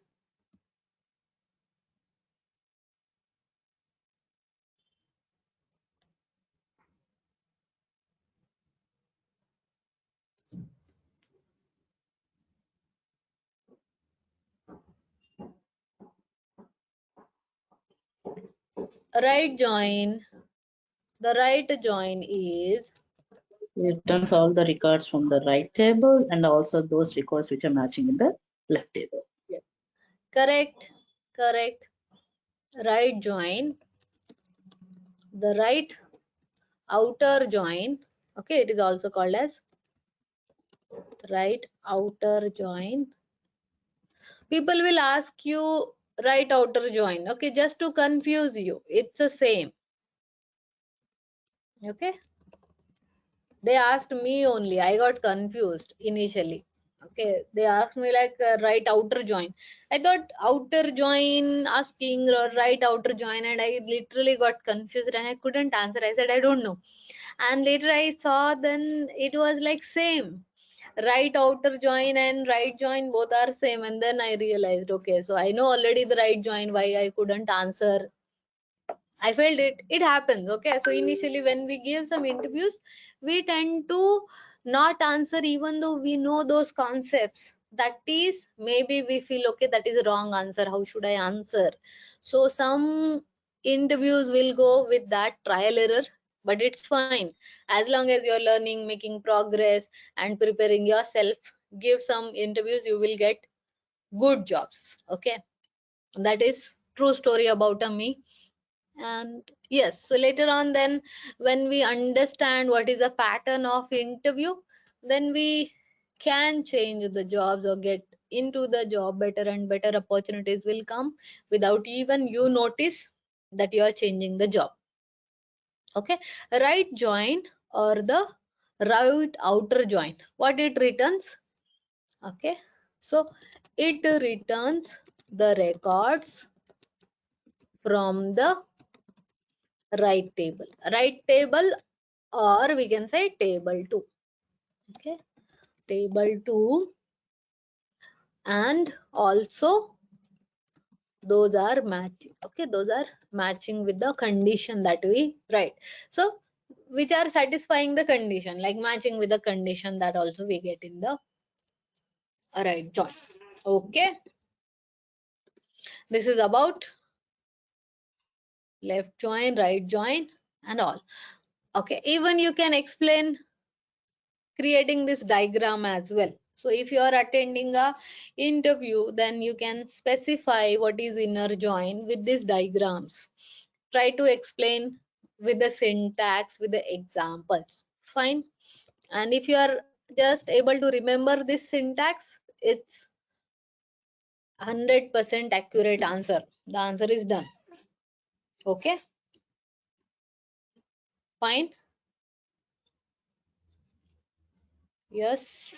Right join. The right join is It returns all the records from the right table and also those records which are matching in the left table. yeah, correct. Correct. Right join. The right outer join. Okay, it is also called as right outer join. People will ask you right outer join. Okay, just to confuse you. It's the same. Okay. They asked me only. I got confused initially. Okay, they asked me like right outer join. I thought outer join asking or right outer join, and I literally got confused and I couldn't answer. I said I don't know, and later I saw then it was like same. Right outer join and right join both are same, and then I realized okay, so I know already the right join. Why I couldn't answer? I felt it happens. Okay, so initially when we give some interviews, we tend to not answer even though we know those concepts. That is, maybe we feel okay, that is a wrong answer, how should I answer? So some interviews will go with that trial error, but it's fine as long as you're learning, making progress, and preparing yourself. Give some interviews, you will get good jobs. Okay, that is true story about a me. And yes, so later on then when we understand what is a pattern of interview, then we can change the jobs or get into the job better, and better opportunities will come without even you notice that you are changing the job. Okay, right join or the right outer join, what it returns? Okay, so it returns the records from the right table, or we can say table 2. Okay, table 2, and also those are matching. Okay, those are matching with the condition that we write. So which are satisfying the condition, like matching with the condition, that also we get in the right join. Okay, this is about left join, right join, and all. Okay, even you can explain creating this diagram as well. So if you are attending a interview, then you can specify what is inner join with these diagrams. Try to explain with the syntax, with the examples. Fine. And if you are just able to remember this syntax, it's 100% accurate answer. The answer is done. Okay, fine. Yes.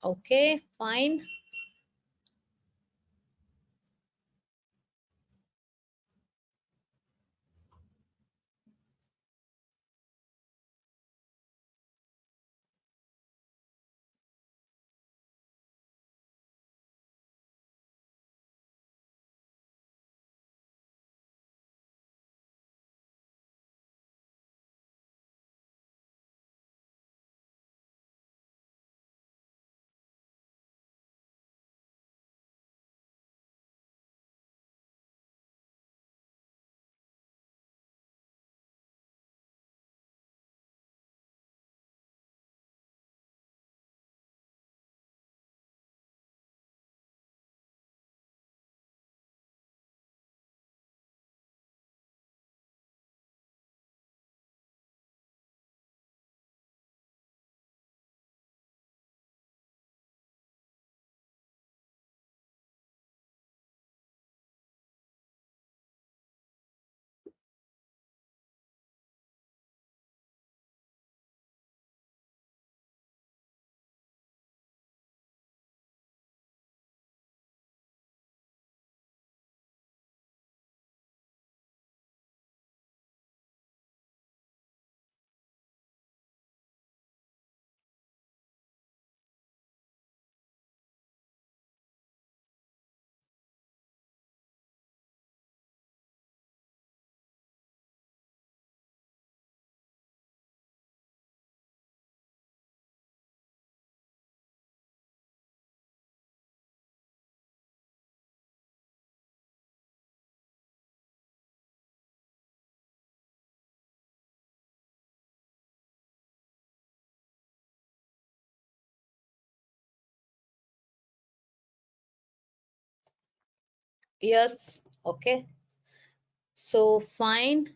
Okay, fine. Yes. Okay. So fine.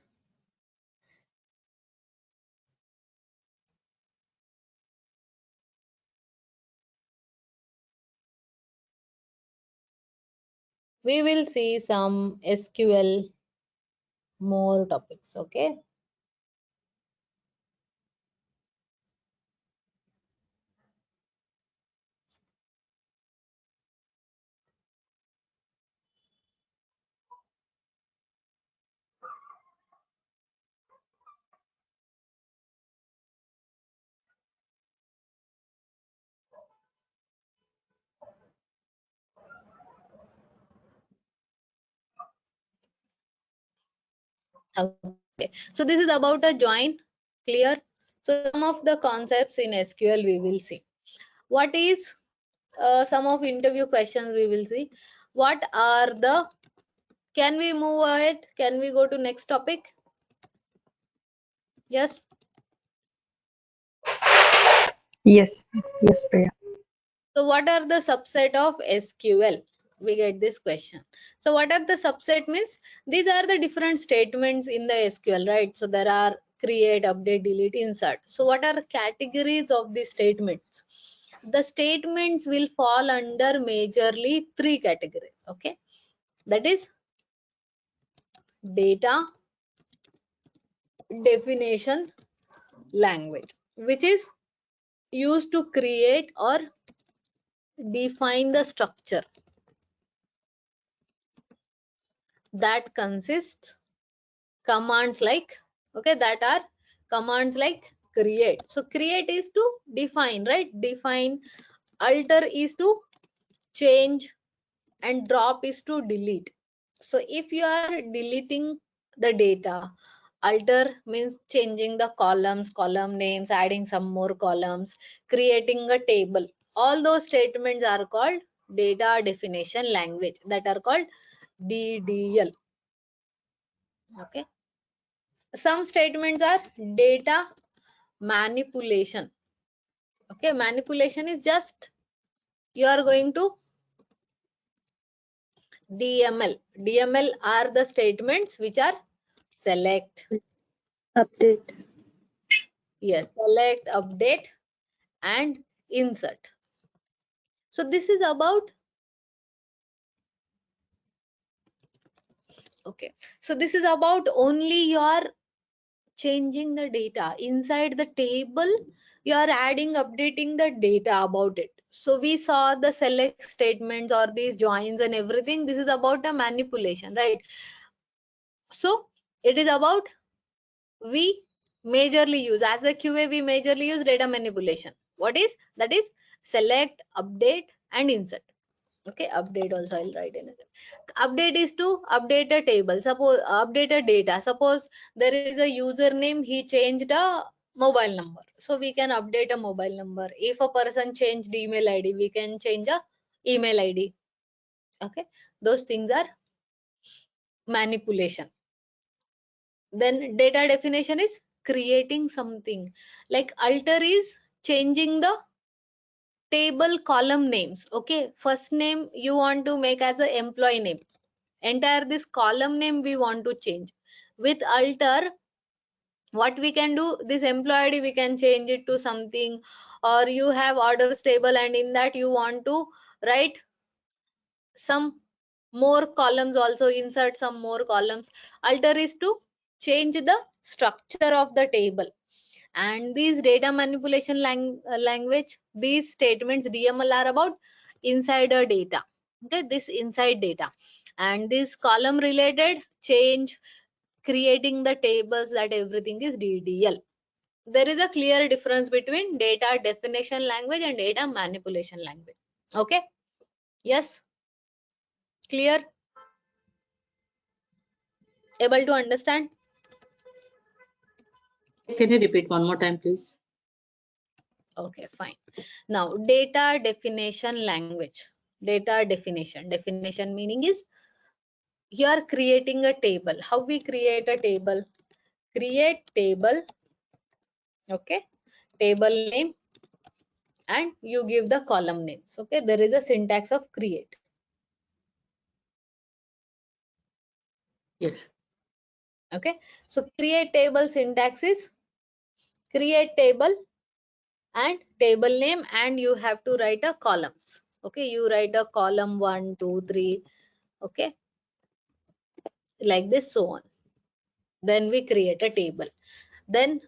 We will see some SQL more topics. Okay. Okay. So this is about a join. Clear? So some of the concepts in SQL we will see. What is some of interview questions we will see. What are the, can we move ahead? Can we go to next topic? Yes. Yes, yes, Priya. So what are the subset of SQL? We get this question. So what are the subset means? These are the different statements in the SQL, right? So there are create, update, delete, insert. So what are categories of these statements? The statements will fall under majorly three categories. Okay. That is data, definition, language, which is used to create or define the structure that consists commands like, okay, that are commands like create. So create is to define, right? Define. Alter is to change, and drop is to delete. So if you are deleting the data, alter means changing the columns, column names, adding some more columns, creating a table. All those statements are called data definition language, that are called DDL. Okay. Some statements are data manipulation. Okay, manipulation is just you are going to DML. DML are the statements which are select, Update. yes, select, update, and insert. So this is about, okay, so this is about only your changing the data inside the table. You are adding, updating the data about it. So we saw the select statements or these joins and everything. This is about a manipulation, right? So it is about, we majorly use as a QA, we majorly use data manipulation. What is that? Is select, update, and insert. Okay, update also I'll write in it. Update is to update a table. Suppose update a data. Suppose there is a username, he changed a mobile number. So we can update a mobile number. If a person changed email ID, we can change a email ID. Okay, those things are manipulation. Then data definition is creating something. Like alter is changing the table column names. Okay, first name you want to make as a employee name, entire this column name we want to change. With alter, what we can do, this employee ID we can change it to something, or you have orders table and in that you want to write some more columns, also insert some more columns. Alter is to change the structure of the table. And these data manipulation language, these statements DML are about insider data. Okay, this inside data. And this column related change, creating the tables, that everything is DDL. There is a clear difference between data definition language and data manipulation language. Okay, yes, clear, able to understand? Can you repeat one more time, please? Okay, fine. Now data definition language. Data definition meaning is you are creating a table. How we create a table? Create table, okay, table name, and you give the column names. Okay, there is a syntax of create. Yes. Okay, so create table syntax is create table and table name, and you have to write a columns. Okay, you write a column 1 2 3, okay, like this, so on. Then we create a table. Then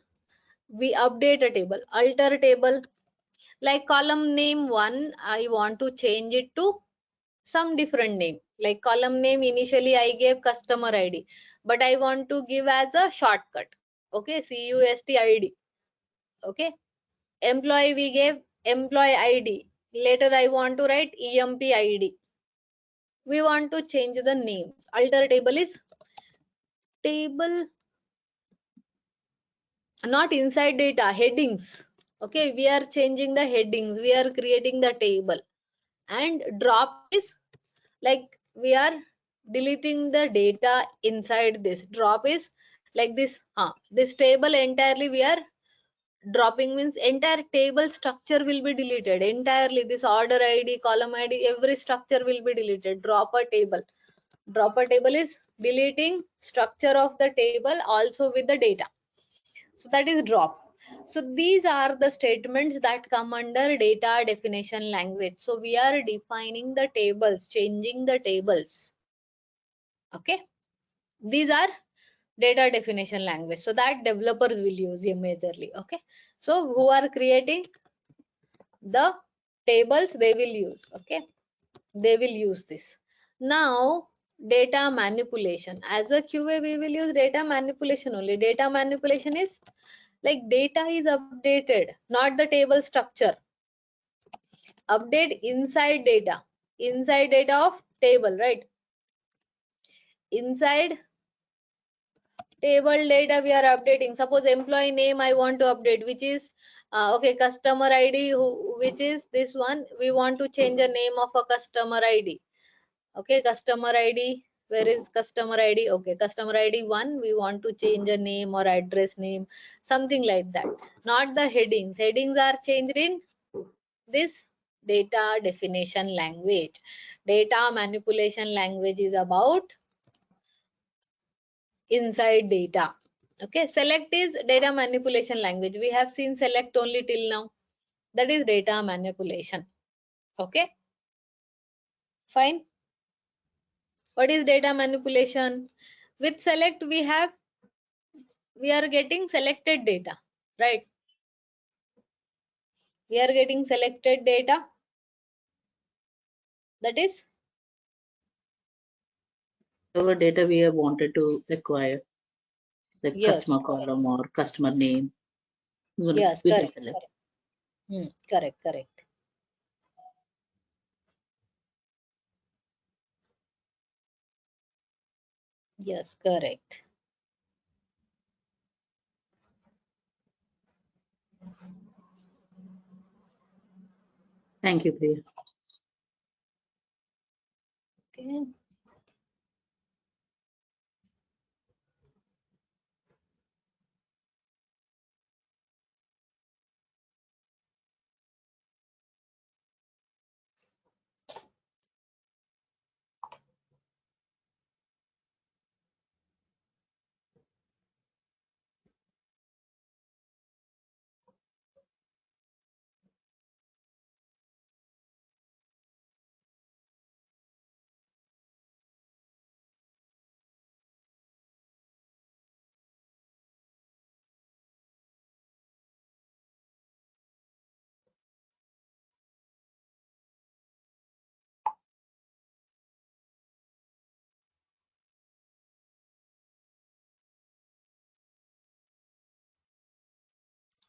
we update a table, alter table. Like column name 1, I want to change it to some different name. Like column name, initially I gave customer ID, but I want to give as a shortcut. Okay, CUSTID. Okay, employee, we gave employee ID. Later I want to write EMPID. We want to change the names. Alter table is table, not inside data, headings. Okay, we are changing the headings, we are creating the table. And drop is like we are deleting the data inside this. Drop is like this, this table entirely we are dropping, means entire table structure will be deleted entirely. This order ID, column ID, every structure will be deleted. Drop a table. Drop a table is deleting structure of the table also with the data. So that is drop. So these are the statements that come under data definition language. So we are defining the tables, changing the tables. Okay, these are data definition language, so that developers will use majorly. Okay, so who are creating the tables, they will use, okay, they will use this. Now data manipulation. As a QA, we will use data manipulation only. Data manipulation is like data is updated, not the table structure. Update inside data of table, right? Inside table data we are updating. Suppose employee name I want to update, which is okay, customer ID, which is this one. We want to change the name of a customer ID. Okay, customer ID, where is customer ID? Okay, customer ID 1, we want to change a name or address name, something like that. Not the headings. Headings are changed in this data definition language. Data manipulation language is about inside data. Okay, select is data manipulation language. We have seen select only till now. That is data manipulation. Okay, fine. What is data manipulation? With select we are getting selected data, right? We are getting selected data, that is Whatever data we have wanted to acquire, the yes, customer column or customer name, yes, we can correct, select. correct. Yes, correct. Thank you, Priya. Okay.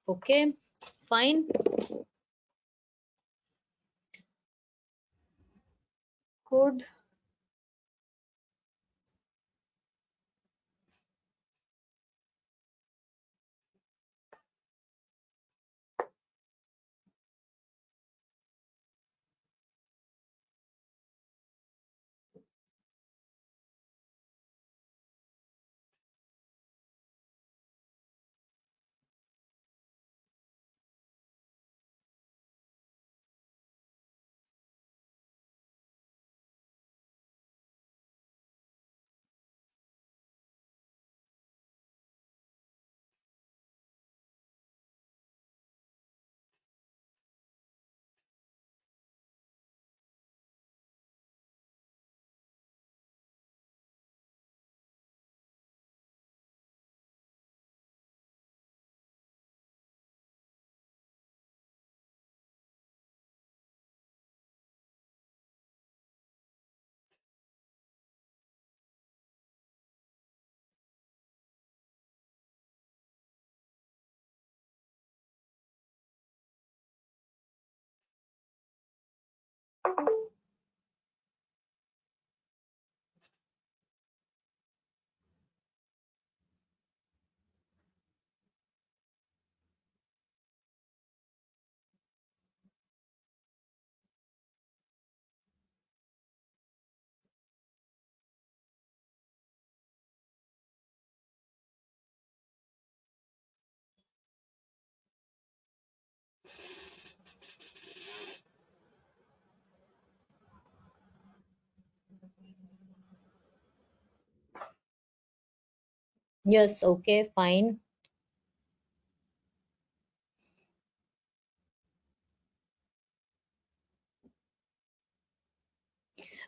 Okay, fine. Good. Yes, okay, fine.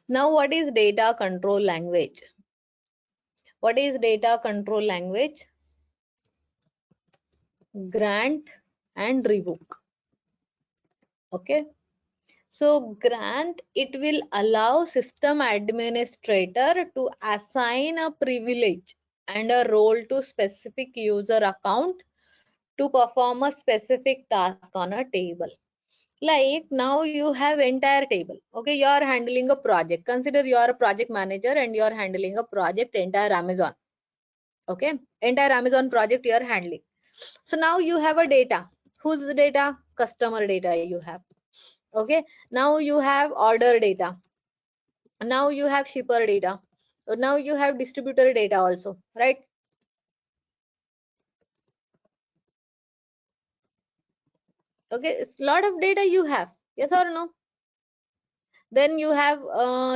Now, what is data control language? What is data control language? Grant and revoke. Okay. So grant, it will allow system administrator to assign a privilege and a role to specific user account to perform a specific task on a table. Like now you have entire table. Okay, you are handling a project. Consider you are a project manager and you are handling a project entire Amazon. Okay, entire Amazon project you are handling. So now you have a data. Whose data? Customer data you have. Okay, now you have order data. Now you have shipper data. Now you have distributor data also, right? Okay, it's a lot of data you have. Yes or no? Then you have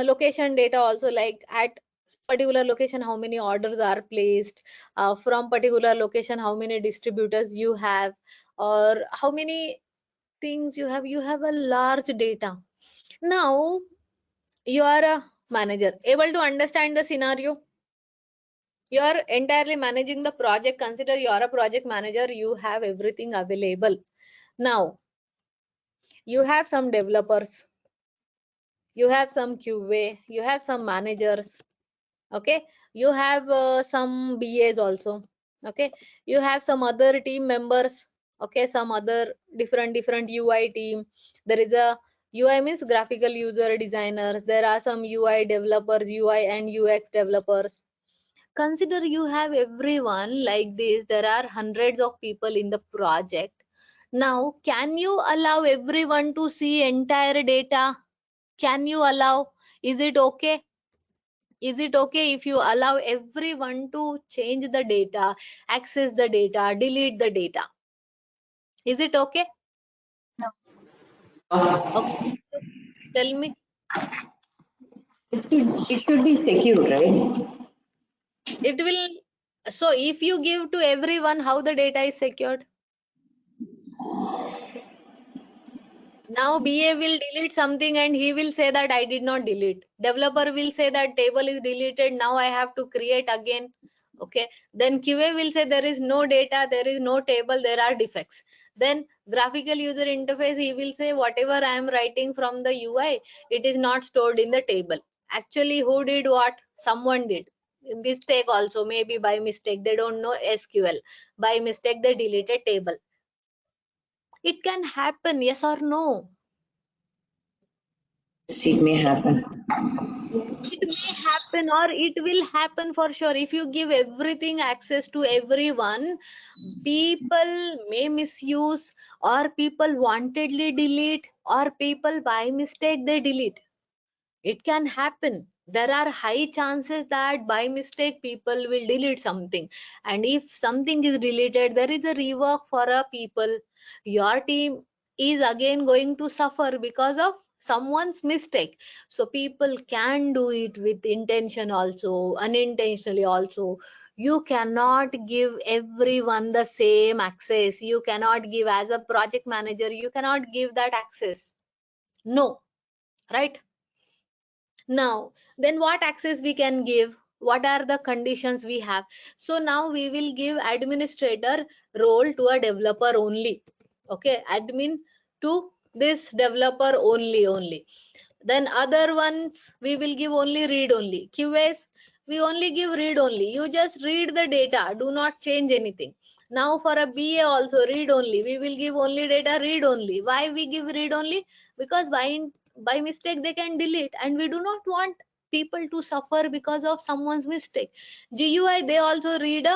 location data also, like at particular location how many orders are placed, from particular location how many distributors you have, or how many things you have. You have a large data. Now you are a manager, able to understand the scenario. You are entirely managing the project. Consider you are a project manager, you have everything available. Now you have some developers, you have some QA, you have some managers. Okay, you have some BAs also. Okay, you have some other team members. Okay, some other different UI team. There is a UI means graphical user designers. There are some UI developers, UI and UX developers. Consider you have everyone like this. There are hundreds of people in the project. Now can you allow everyone to see entire data? Can you allow? Is it okay? Is it okay if you allow everyone to change the data, access the data, delete the data? Is it okay? Okay, tell me. It should be secure, right? It will. So if you give to everyone, how the data is secured? Now BA will delete something and he will say that I did not delete. Developer will say that table is deleted. Now I have to create again. Okay. Then QA will say there is no data, there is no table, there are defects. Then graphical user interface, he will say whatever I am writing from the UI, it is not stored in the table. Actually, who did what? Someone did. Mistake also, maybe by mistake. They don't know SQL. By mistake, they deleted table. It can happen, yes or no? It may happen. It may happen, or it will happen for sure. If you give everything access to everyone, people may misuse, or people wantedly delete, or people by mistake they delete. It can happen. There are high chances that by mistake people will delete something, and if something is deleted, there is a rework for a people. Your team is again going to suffer because of someone's mistake. So people can do it with intention also, unintentionally also. You cannot give everyone the same access. You cannot give, as a project manager, you cannot give that access. No, right? Now then what access we can give? What are the conditions we have? So now we will give administrator role to a developer only. Okay, admin to this developer only. Then other ones we will give only read only. QAs we only give read only. You just read the data, do not change anything. Now for a BA also read only. We will give only data, read only. Why we give read only? Because by mistake they can delete, and we do not want people to suffer because of someone's mistake. GUI they also read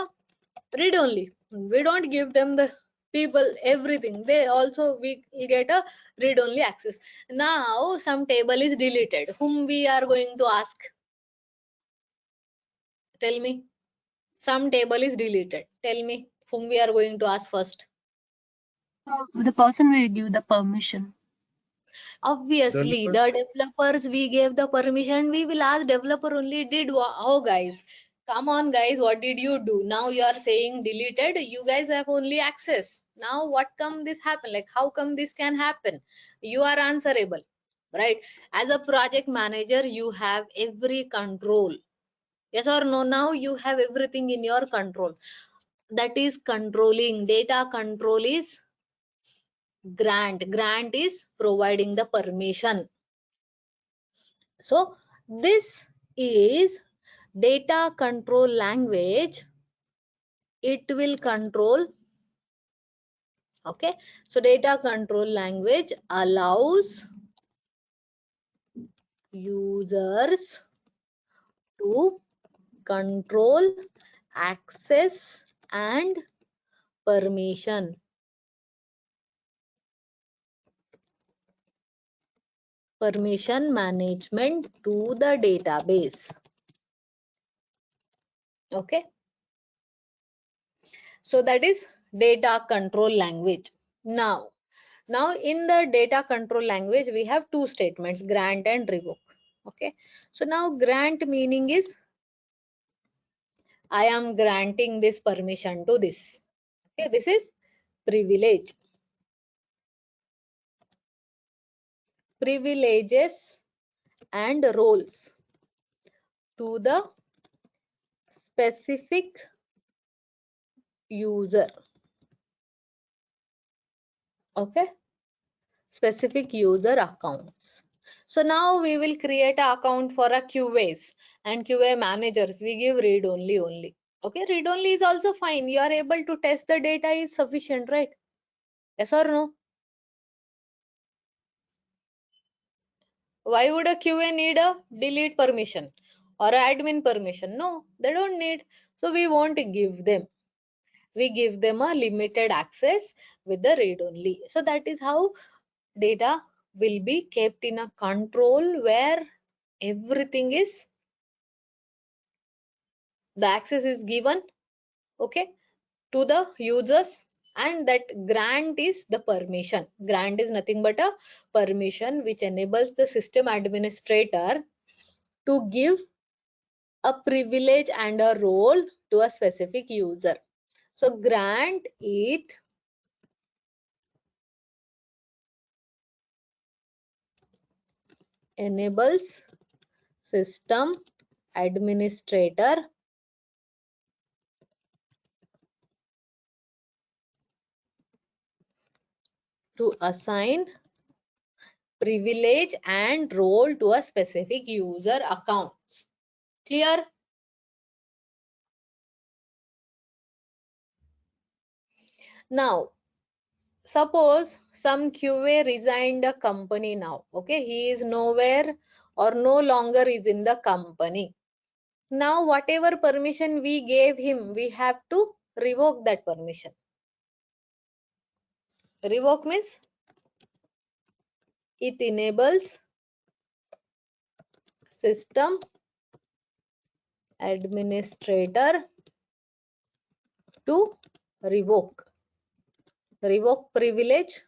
only. We don't give them the people everything. They also we get a read only access. Now some table is deleted. Whom we are going to ask? Tell me. Some table is deleted. Tell me whom we are going to ask first. The person will give the permission. Obviously, Developers. the developers we gave the permission. We will ask developer only. Oh guys, come on guys, what did you do? Now you are saying deleted. You guys have only access. Now what come this happen? Like how come this can happen? You are answerable, right? As a project manager, you have every control. Yes or no? Now you have everything in your control. That is controlling. Data control is grant. Grant is providing the permission. So this is data control language. It will control. Okay, so data control language allows users to control access and permission. Permission management to the database. Okay, so that is data control language. Now in the data control language we have two statements, grant and revoke. Okay, so now grant meaning is I am granting this permission to this. Okay, this is privilege. Privileges and roles to the specific user. Okay, specific user accounts. So now we will create an account for a QAs and QA managers. We give read only. Okay, read only is also fine. You are able to test the data is sufficient, right? Yes or no? Why would a QA need a delete permission or admin permission? No, they don't need. So we won't give them. We give them a limited access with the read only. So that is how data will be kept in a control where everything is, the access is given, okay, to the users, and that grant is the permission. Grant is nothing but a permission which enables the system administrator to give a privilege and a role to a specific user. So grant it enables system administrator to assign privilege and role to a specific user accounts. Clear? Now, suppose some QA resigned a company now. Okay, he is nowhere or no longer is in the company. Now, whatever permission we gave him, we have to revoke that permission. Revoke means it enables system administrator to revoke privilege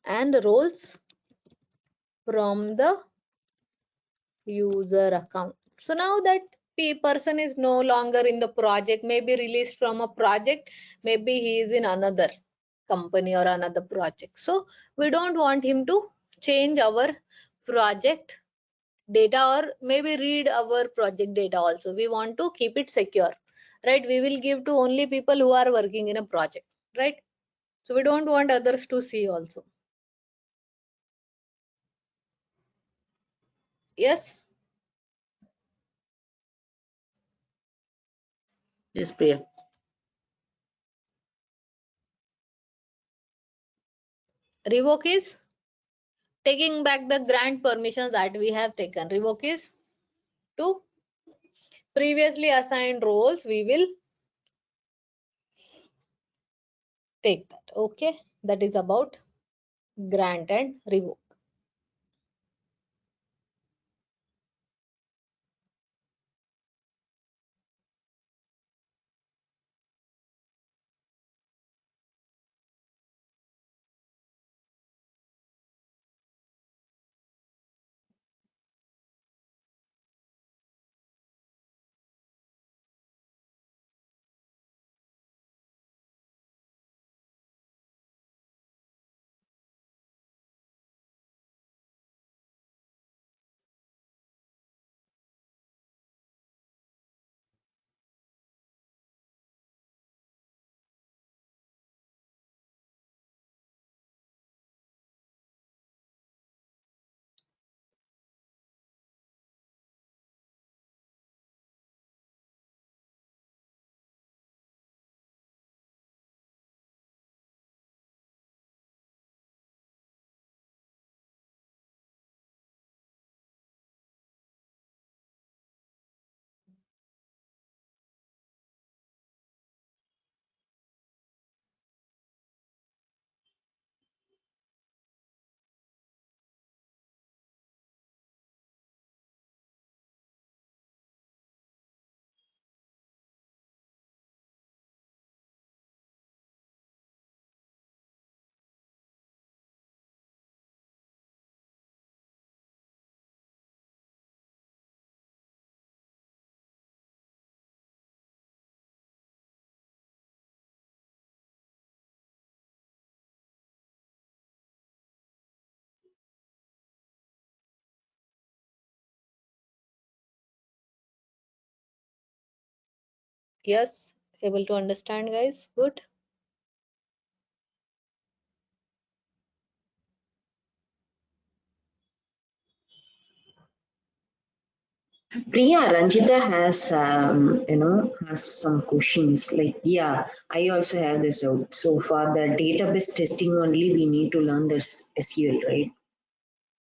and roles from the user account. So now that person is no longer in the project, maybe released from a project, maybe he is in another company or another project. So we don't want him to change our project data or maybe read our project data also. We want to keep it secure, right? We will give to only people who are working in a project, right? So we don't want others to see also. Yes. Yes, Priya. Revoke is taking back the grant permissions that we have taken. Revoke is to previously assigned roles, we will take that. Okay, that is about grant and revoke. Yes, able to understand, guys? Good. Priya, Ranjita has, has some questions. Like, yeah, I also have this out. So for the database testing only, we need to learn this SQL, right?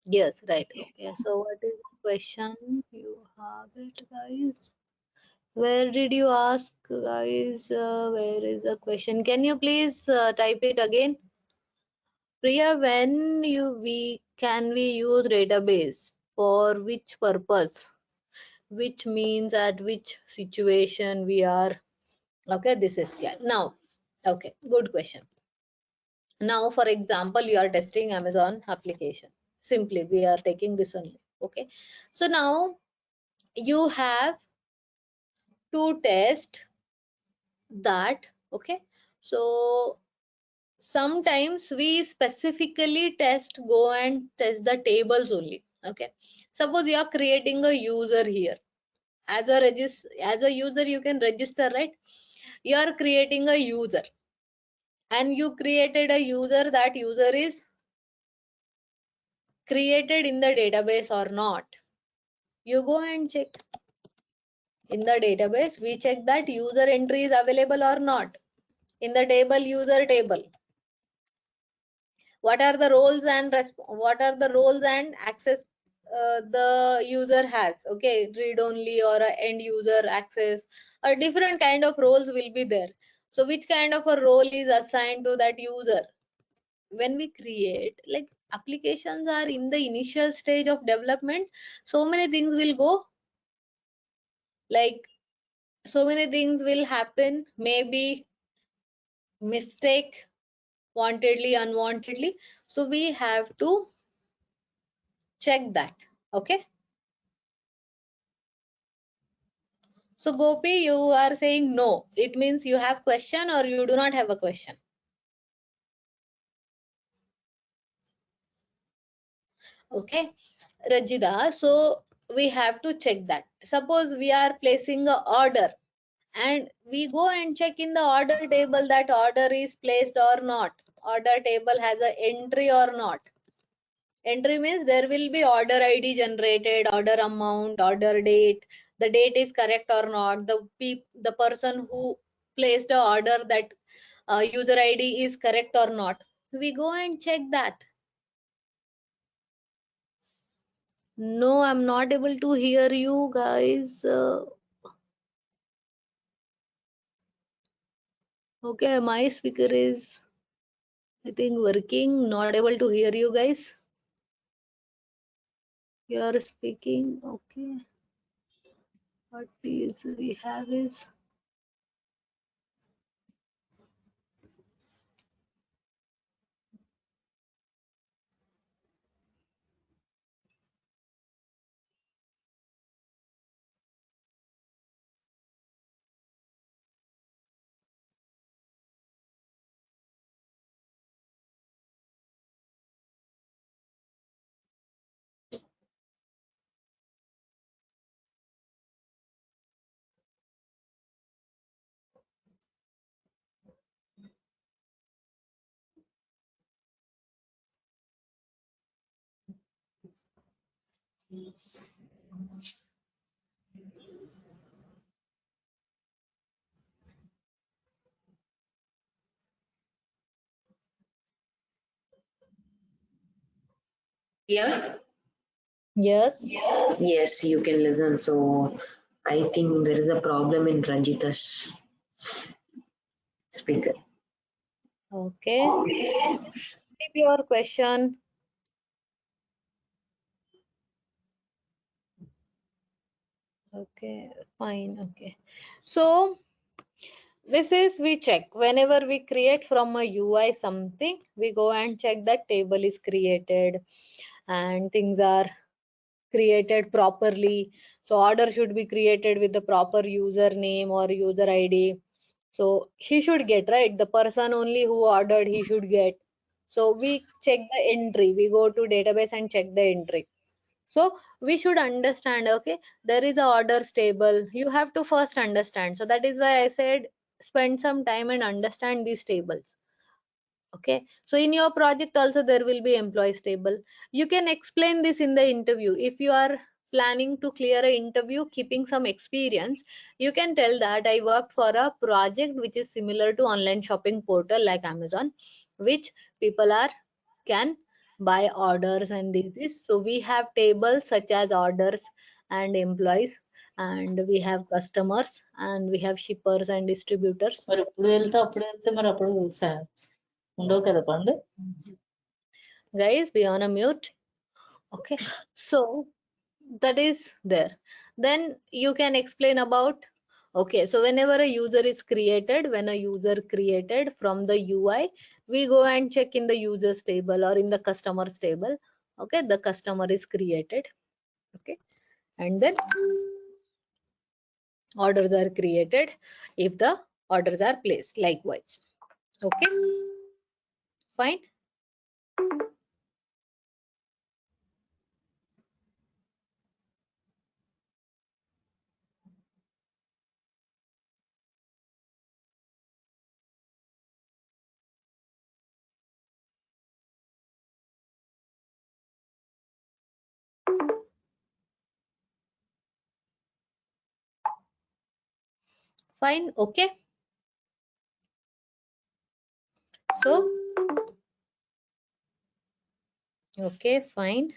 Yes, right. Okay. So what is the question? You have it, guys. Where did you ask, guys? Where is the question? Can you please type it again? Priya, when can we use database for which purpose? Which means at which situation we are. Okay, this is clear. Now, okay, good question. Now, for example, you are testing Amazon application. Simply, we are taking this only. Okay. So now you have to test that. Okay. So sometimes we specifically go and test the tables only. Okay. Suppose you are creating a user here. As a user, you can register, right? You are creating a user and you created a user. That user is created in the database or not. You go and check in the database. We check that user entry is available or not in the table, user table. What are the roles and access the user has? Okay, read only or a end user access, or different kind of roles will be there. So which kind of a role is assigned to that user? When we create, like, applications are in the initial stage of development, so many things will go, like, so many things will happen, maybe mistake, wantedly, unwantedly. So we have to check that. Okay. So Gopi, you are saying no. It means you have question or you do not have a question. Okay. Rajida, so we have to check that. Suppose we are placing a order and we go and check in the order table that order is placed or not. Order table has a entry or not. Entry means there will be order ID generated, order amount, order date. The date is correct or not. The person who placed the order, that user ID is correct or not. We go and check that. No, I'm not able to hear you guys. Okay, my speaker is, I think, working. Not able to hear you guys. You are speaking. Okay. What is we have is, Yeah. yes. Yes, you can listen. So I think there is a problem in Ranjita's speaker. Okay. Repeat your question. Okay, fine. Okay. So this is, we check whenever we create from a UI something, we go and check that table is created and things are created properly. So order should be created with the proper username or user ID. So he should get, right? The person only who ordered, he should get. So we check the entry. We go to database and check the entry. So we should understand, okay, there is a orders table. You have to first understand. So that is why I said spend some time and understand these tables. Okay, so in your project also there will be employees table. You can explain this in the interview. If you are planning to clear an interview keeping some experience, you can tell that I worked for a project which is similar to online shopping portal like Amazon, which people are can buy orders and this. So we have tables such as orders and employees, and we have customers, and we have shippers and distributors. మరి ఇప్పుడు వెళ్తే అప్పుడు వెళ్తే మరి అప్పుడు ఉండవు కదా పండు. Guys, be on a mute. Okay, so that is there. Then you can explain about, okay, so whenever a user is created, when a user created from the UI, we go and check in the users table or in the customers table. Okay, the customer is created. Okay, and then orders are created if the orders are placed likewise. Okay, fine. Fine. Okay, so okay, fine.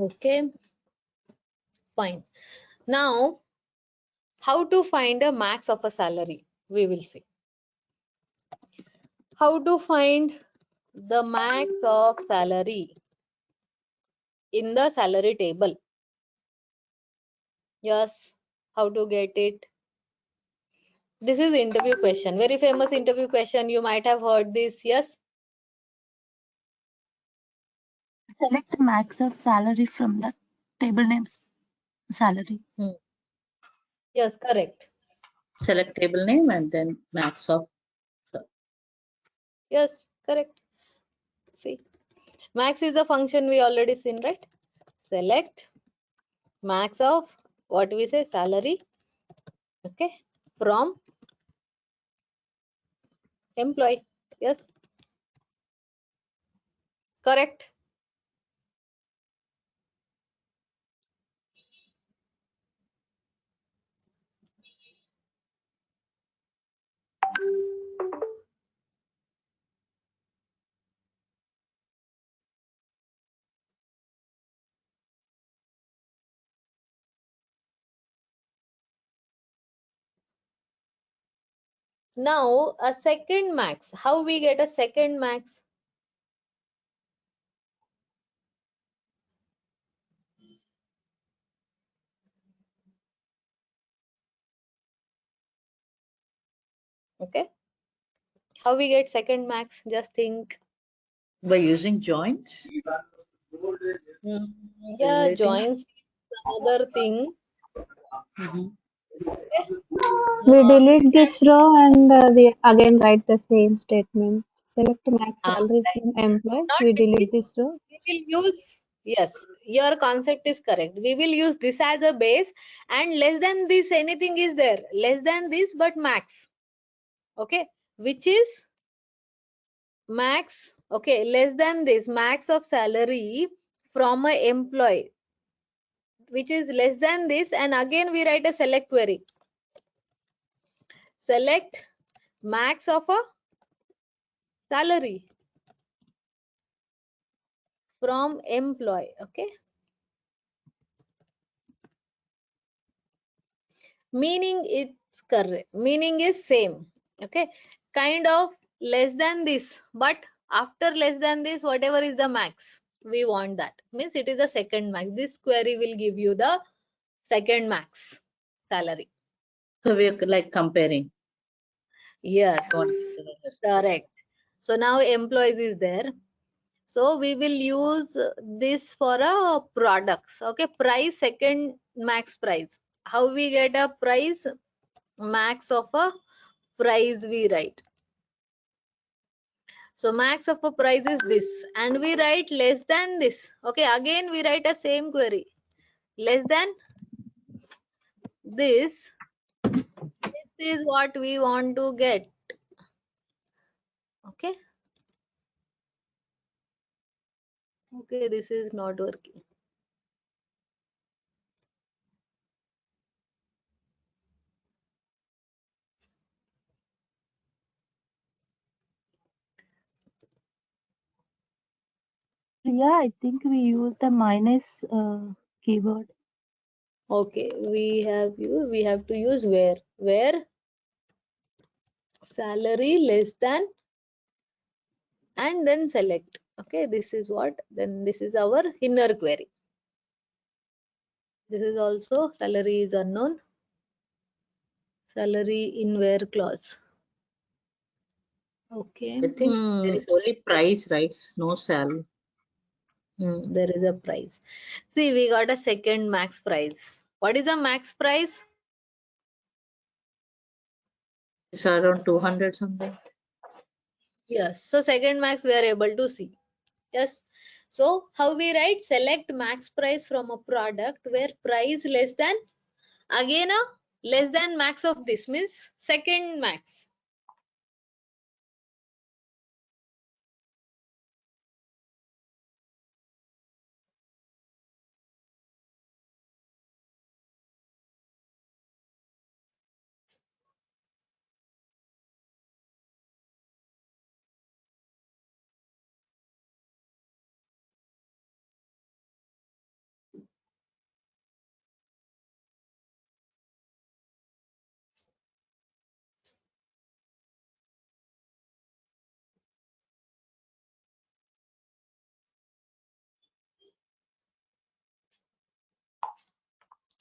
Okay, fine. Now, how to find a max of a salary? We will see. How to find the max of salary in the salary table? Yes, how to get it? This is interview question, very famous interview question. You might have heard this. Yes. Select the max of salary from the table names salary. Yes, correct. Select table name and then max of. Yes, correct. See, max is the function we already seen, right? Select max of what we say salary. Okay, from employee. Yes, correct. Now a second max. How we get a second max? Okay, how we get second max? Just think. By using joins. Yeah, Relating. joins another thing. Mhm. Okay. We Uh, delete this row and we again write the same statement. Select max salary right. from employee. Not We delete delete. this row. We will use, yes, your concept is correct. We will use this as a base, and less than this anything is there. Less than this but max. Okay, which is max, okay, less than this, max of salary from a employee, which is less than this, and again we write a select query. Select max of a salary from employee, okay. Meaning it's correct, meaning is same, okay, kind of less than this, but after less than this, whatever is the max, we want that, means it is the second max. This query will give you the second max salary. So we're like comparing. Yes, One. correct. So now employees is there, so we will use this for a products, okay. Price, second max price. How we get a price? Max of a price we write. So max of a price is this, and we write less than this, okay. Again we write a same query, less than this, this is what we want to get, okay. Okay, this is not working. Priya, I think we use the minus keyword. Okay, we have to use where salary less than, and then select, okay. This is what, then this is our inner query. This is also salary is unknown, salary in where clause, okay. I think there is only price, right? No salary. There is a price. See, we got a second max price. What is the max price? It's around 200 something. Yes, so second max we are able to see. Yes, so how we write? Select max price from a product where price less than, again a less than max of this, means second max.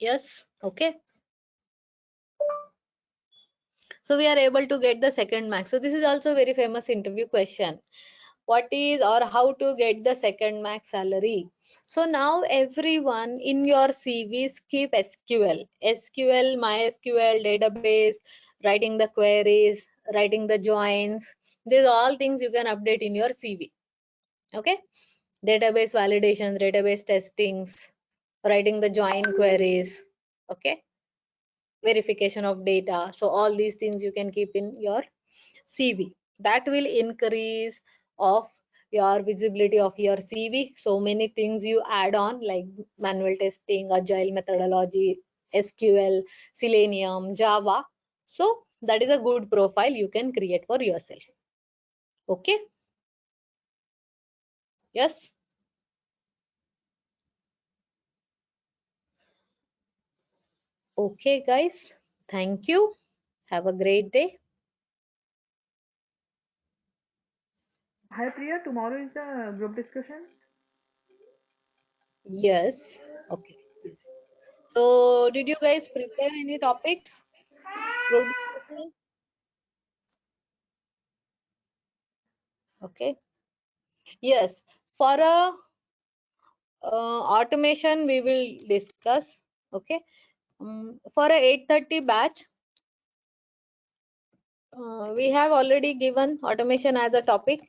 Yes, okay. So we are able to get the second max. So this is also very famous interview question. What is or how to get the second max salary? So now everyone in your CVs keep SQL, MySQL database, writing the queries, writing the joins. These are all things you can update in your CV. Okay, database validations, database testings, writing the join queries. Okay, verification of data. So all these things you can keep in your CV. That will increase of your visibility of your CV. So many things you add on like manual testing, agile methodology, SQL, Selenium, Java. So that is a good profile you can create for yourself. Okay. Yes. Okay, guys. Thank you. Have a great day. Hi Priya, tomorrow is the group discussion. Yes. Okay. So did you guys prepare any topics? Group discussion? Okay. Yes. For a automation we will discuss, okay. For a 8:30 batch, we have already given automation as a topic.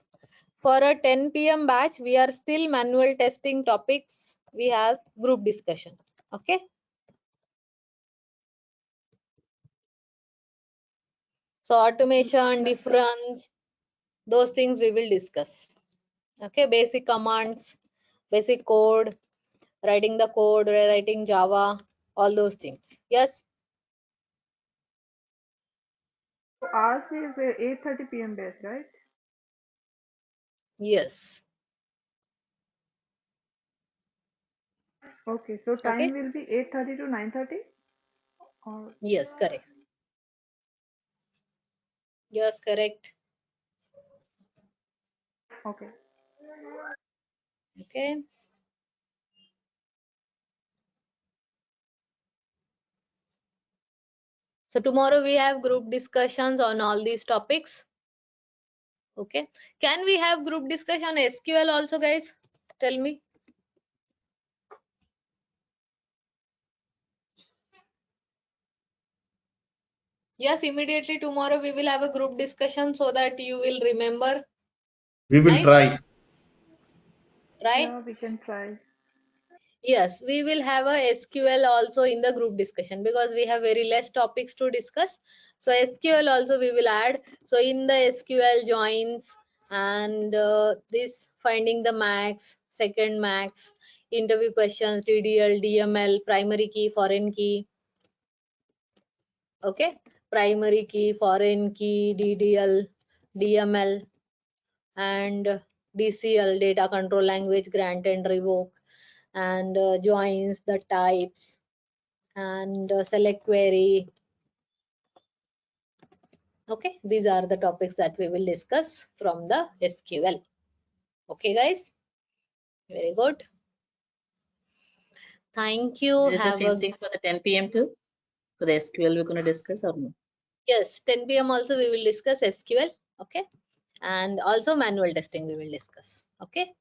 For a 10 p.m. batch, we are still manual testing topics, we have group discussion, okay. So automation difference, Those things we will discuss. Okay, basic commands, basic code, writing the code, writing Java, all those things. Yes. So ours is 8:30 p.m. batch, right? Yes. Okay, so time Okay. will be 8:30 to 9:30 or Yes, correct. Yes, correct. okay. Okay. So tomorrow we have group discussions on all these topics. Okay. Can we have group discussion SQL also, guys? Tell me. Yes, immediately tomorrow we will have a group discussion so that you will remember. We will Nice. try. Right? Yeah, we can try. Yes, we will have a SQL also in the group discussion because we have very less topics to discuss. So SQL also we will add. So in the SQL joins and this finding the max, second max, interview questions, DDL, DML, primary key, foreign key. Okay, primary key, foreign key, DDL, DML, and DCL, data control language, grant and revoke, and joins, the types, and select query. Okay, these are the topics that we will discuss from the SQL. Okay, guys, very good. Thank you. Is it the Have same a thing for the 10 p.m. too? For the SQL we're going to discuss or no? yes, 10 p.m. also we will discuss SQL. Okay, and also manual testing we will discuss. Okay.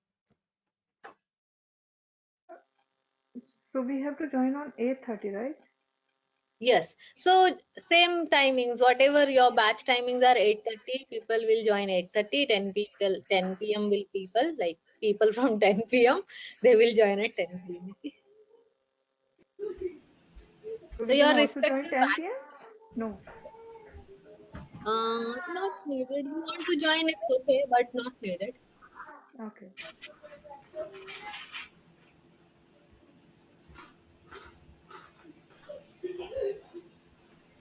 So we have to join on 8:30, right? Yes. So same timings, whatever your batch timings are 8:30, people will join 8:30, 10 people, 10 p.m. will people, like people from 10 p.m. they will join at 10 p.m. So So we can your also join respective 10 batch, p.m. No. not needed. You want to join, it's okay, but not needed. Okay.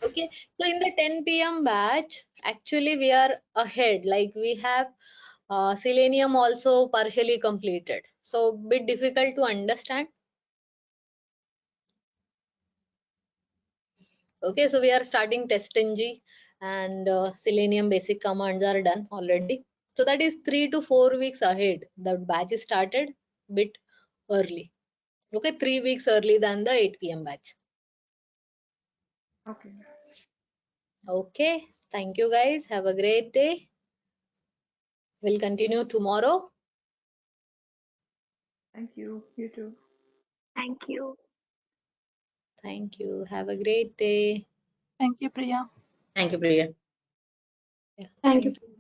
Okay. So in the 10 p.m. batch, actually we are ahead. Like we have Selenium also partially completed. So bit difficult to understand. Okay, so we are starting TestNG and Selenium basic commands are done already. So that is 3 to 4 weeks ahead. The batch is started bit early. Okay, 3 weeks early than the 8 p.m. batch. Okay. Okay, thank you guys. Have a great day. We'll continue tomorrow. Thank you. You too. Thank you. Thank you. Have a great day. Thank you, Priya. Thank you, Priya. Yeah, Thank thank you. you.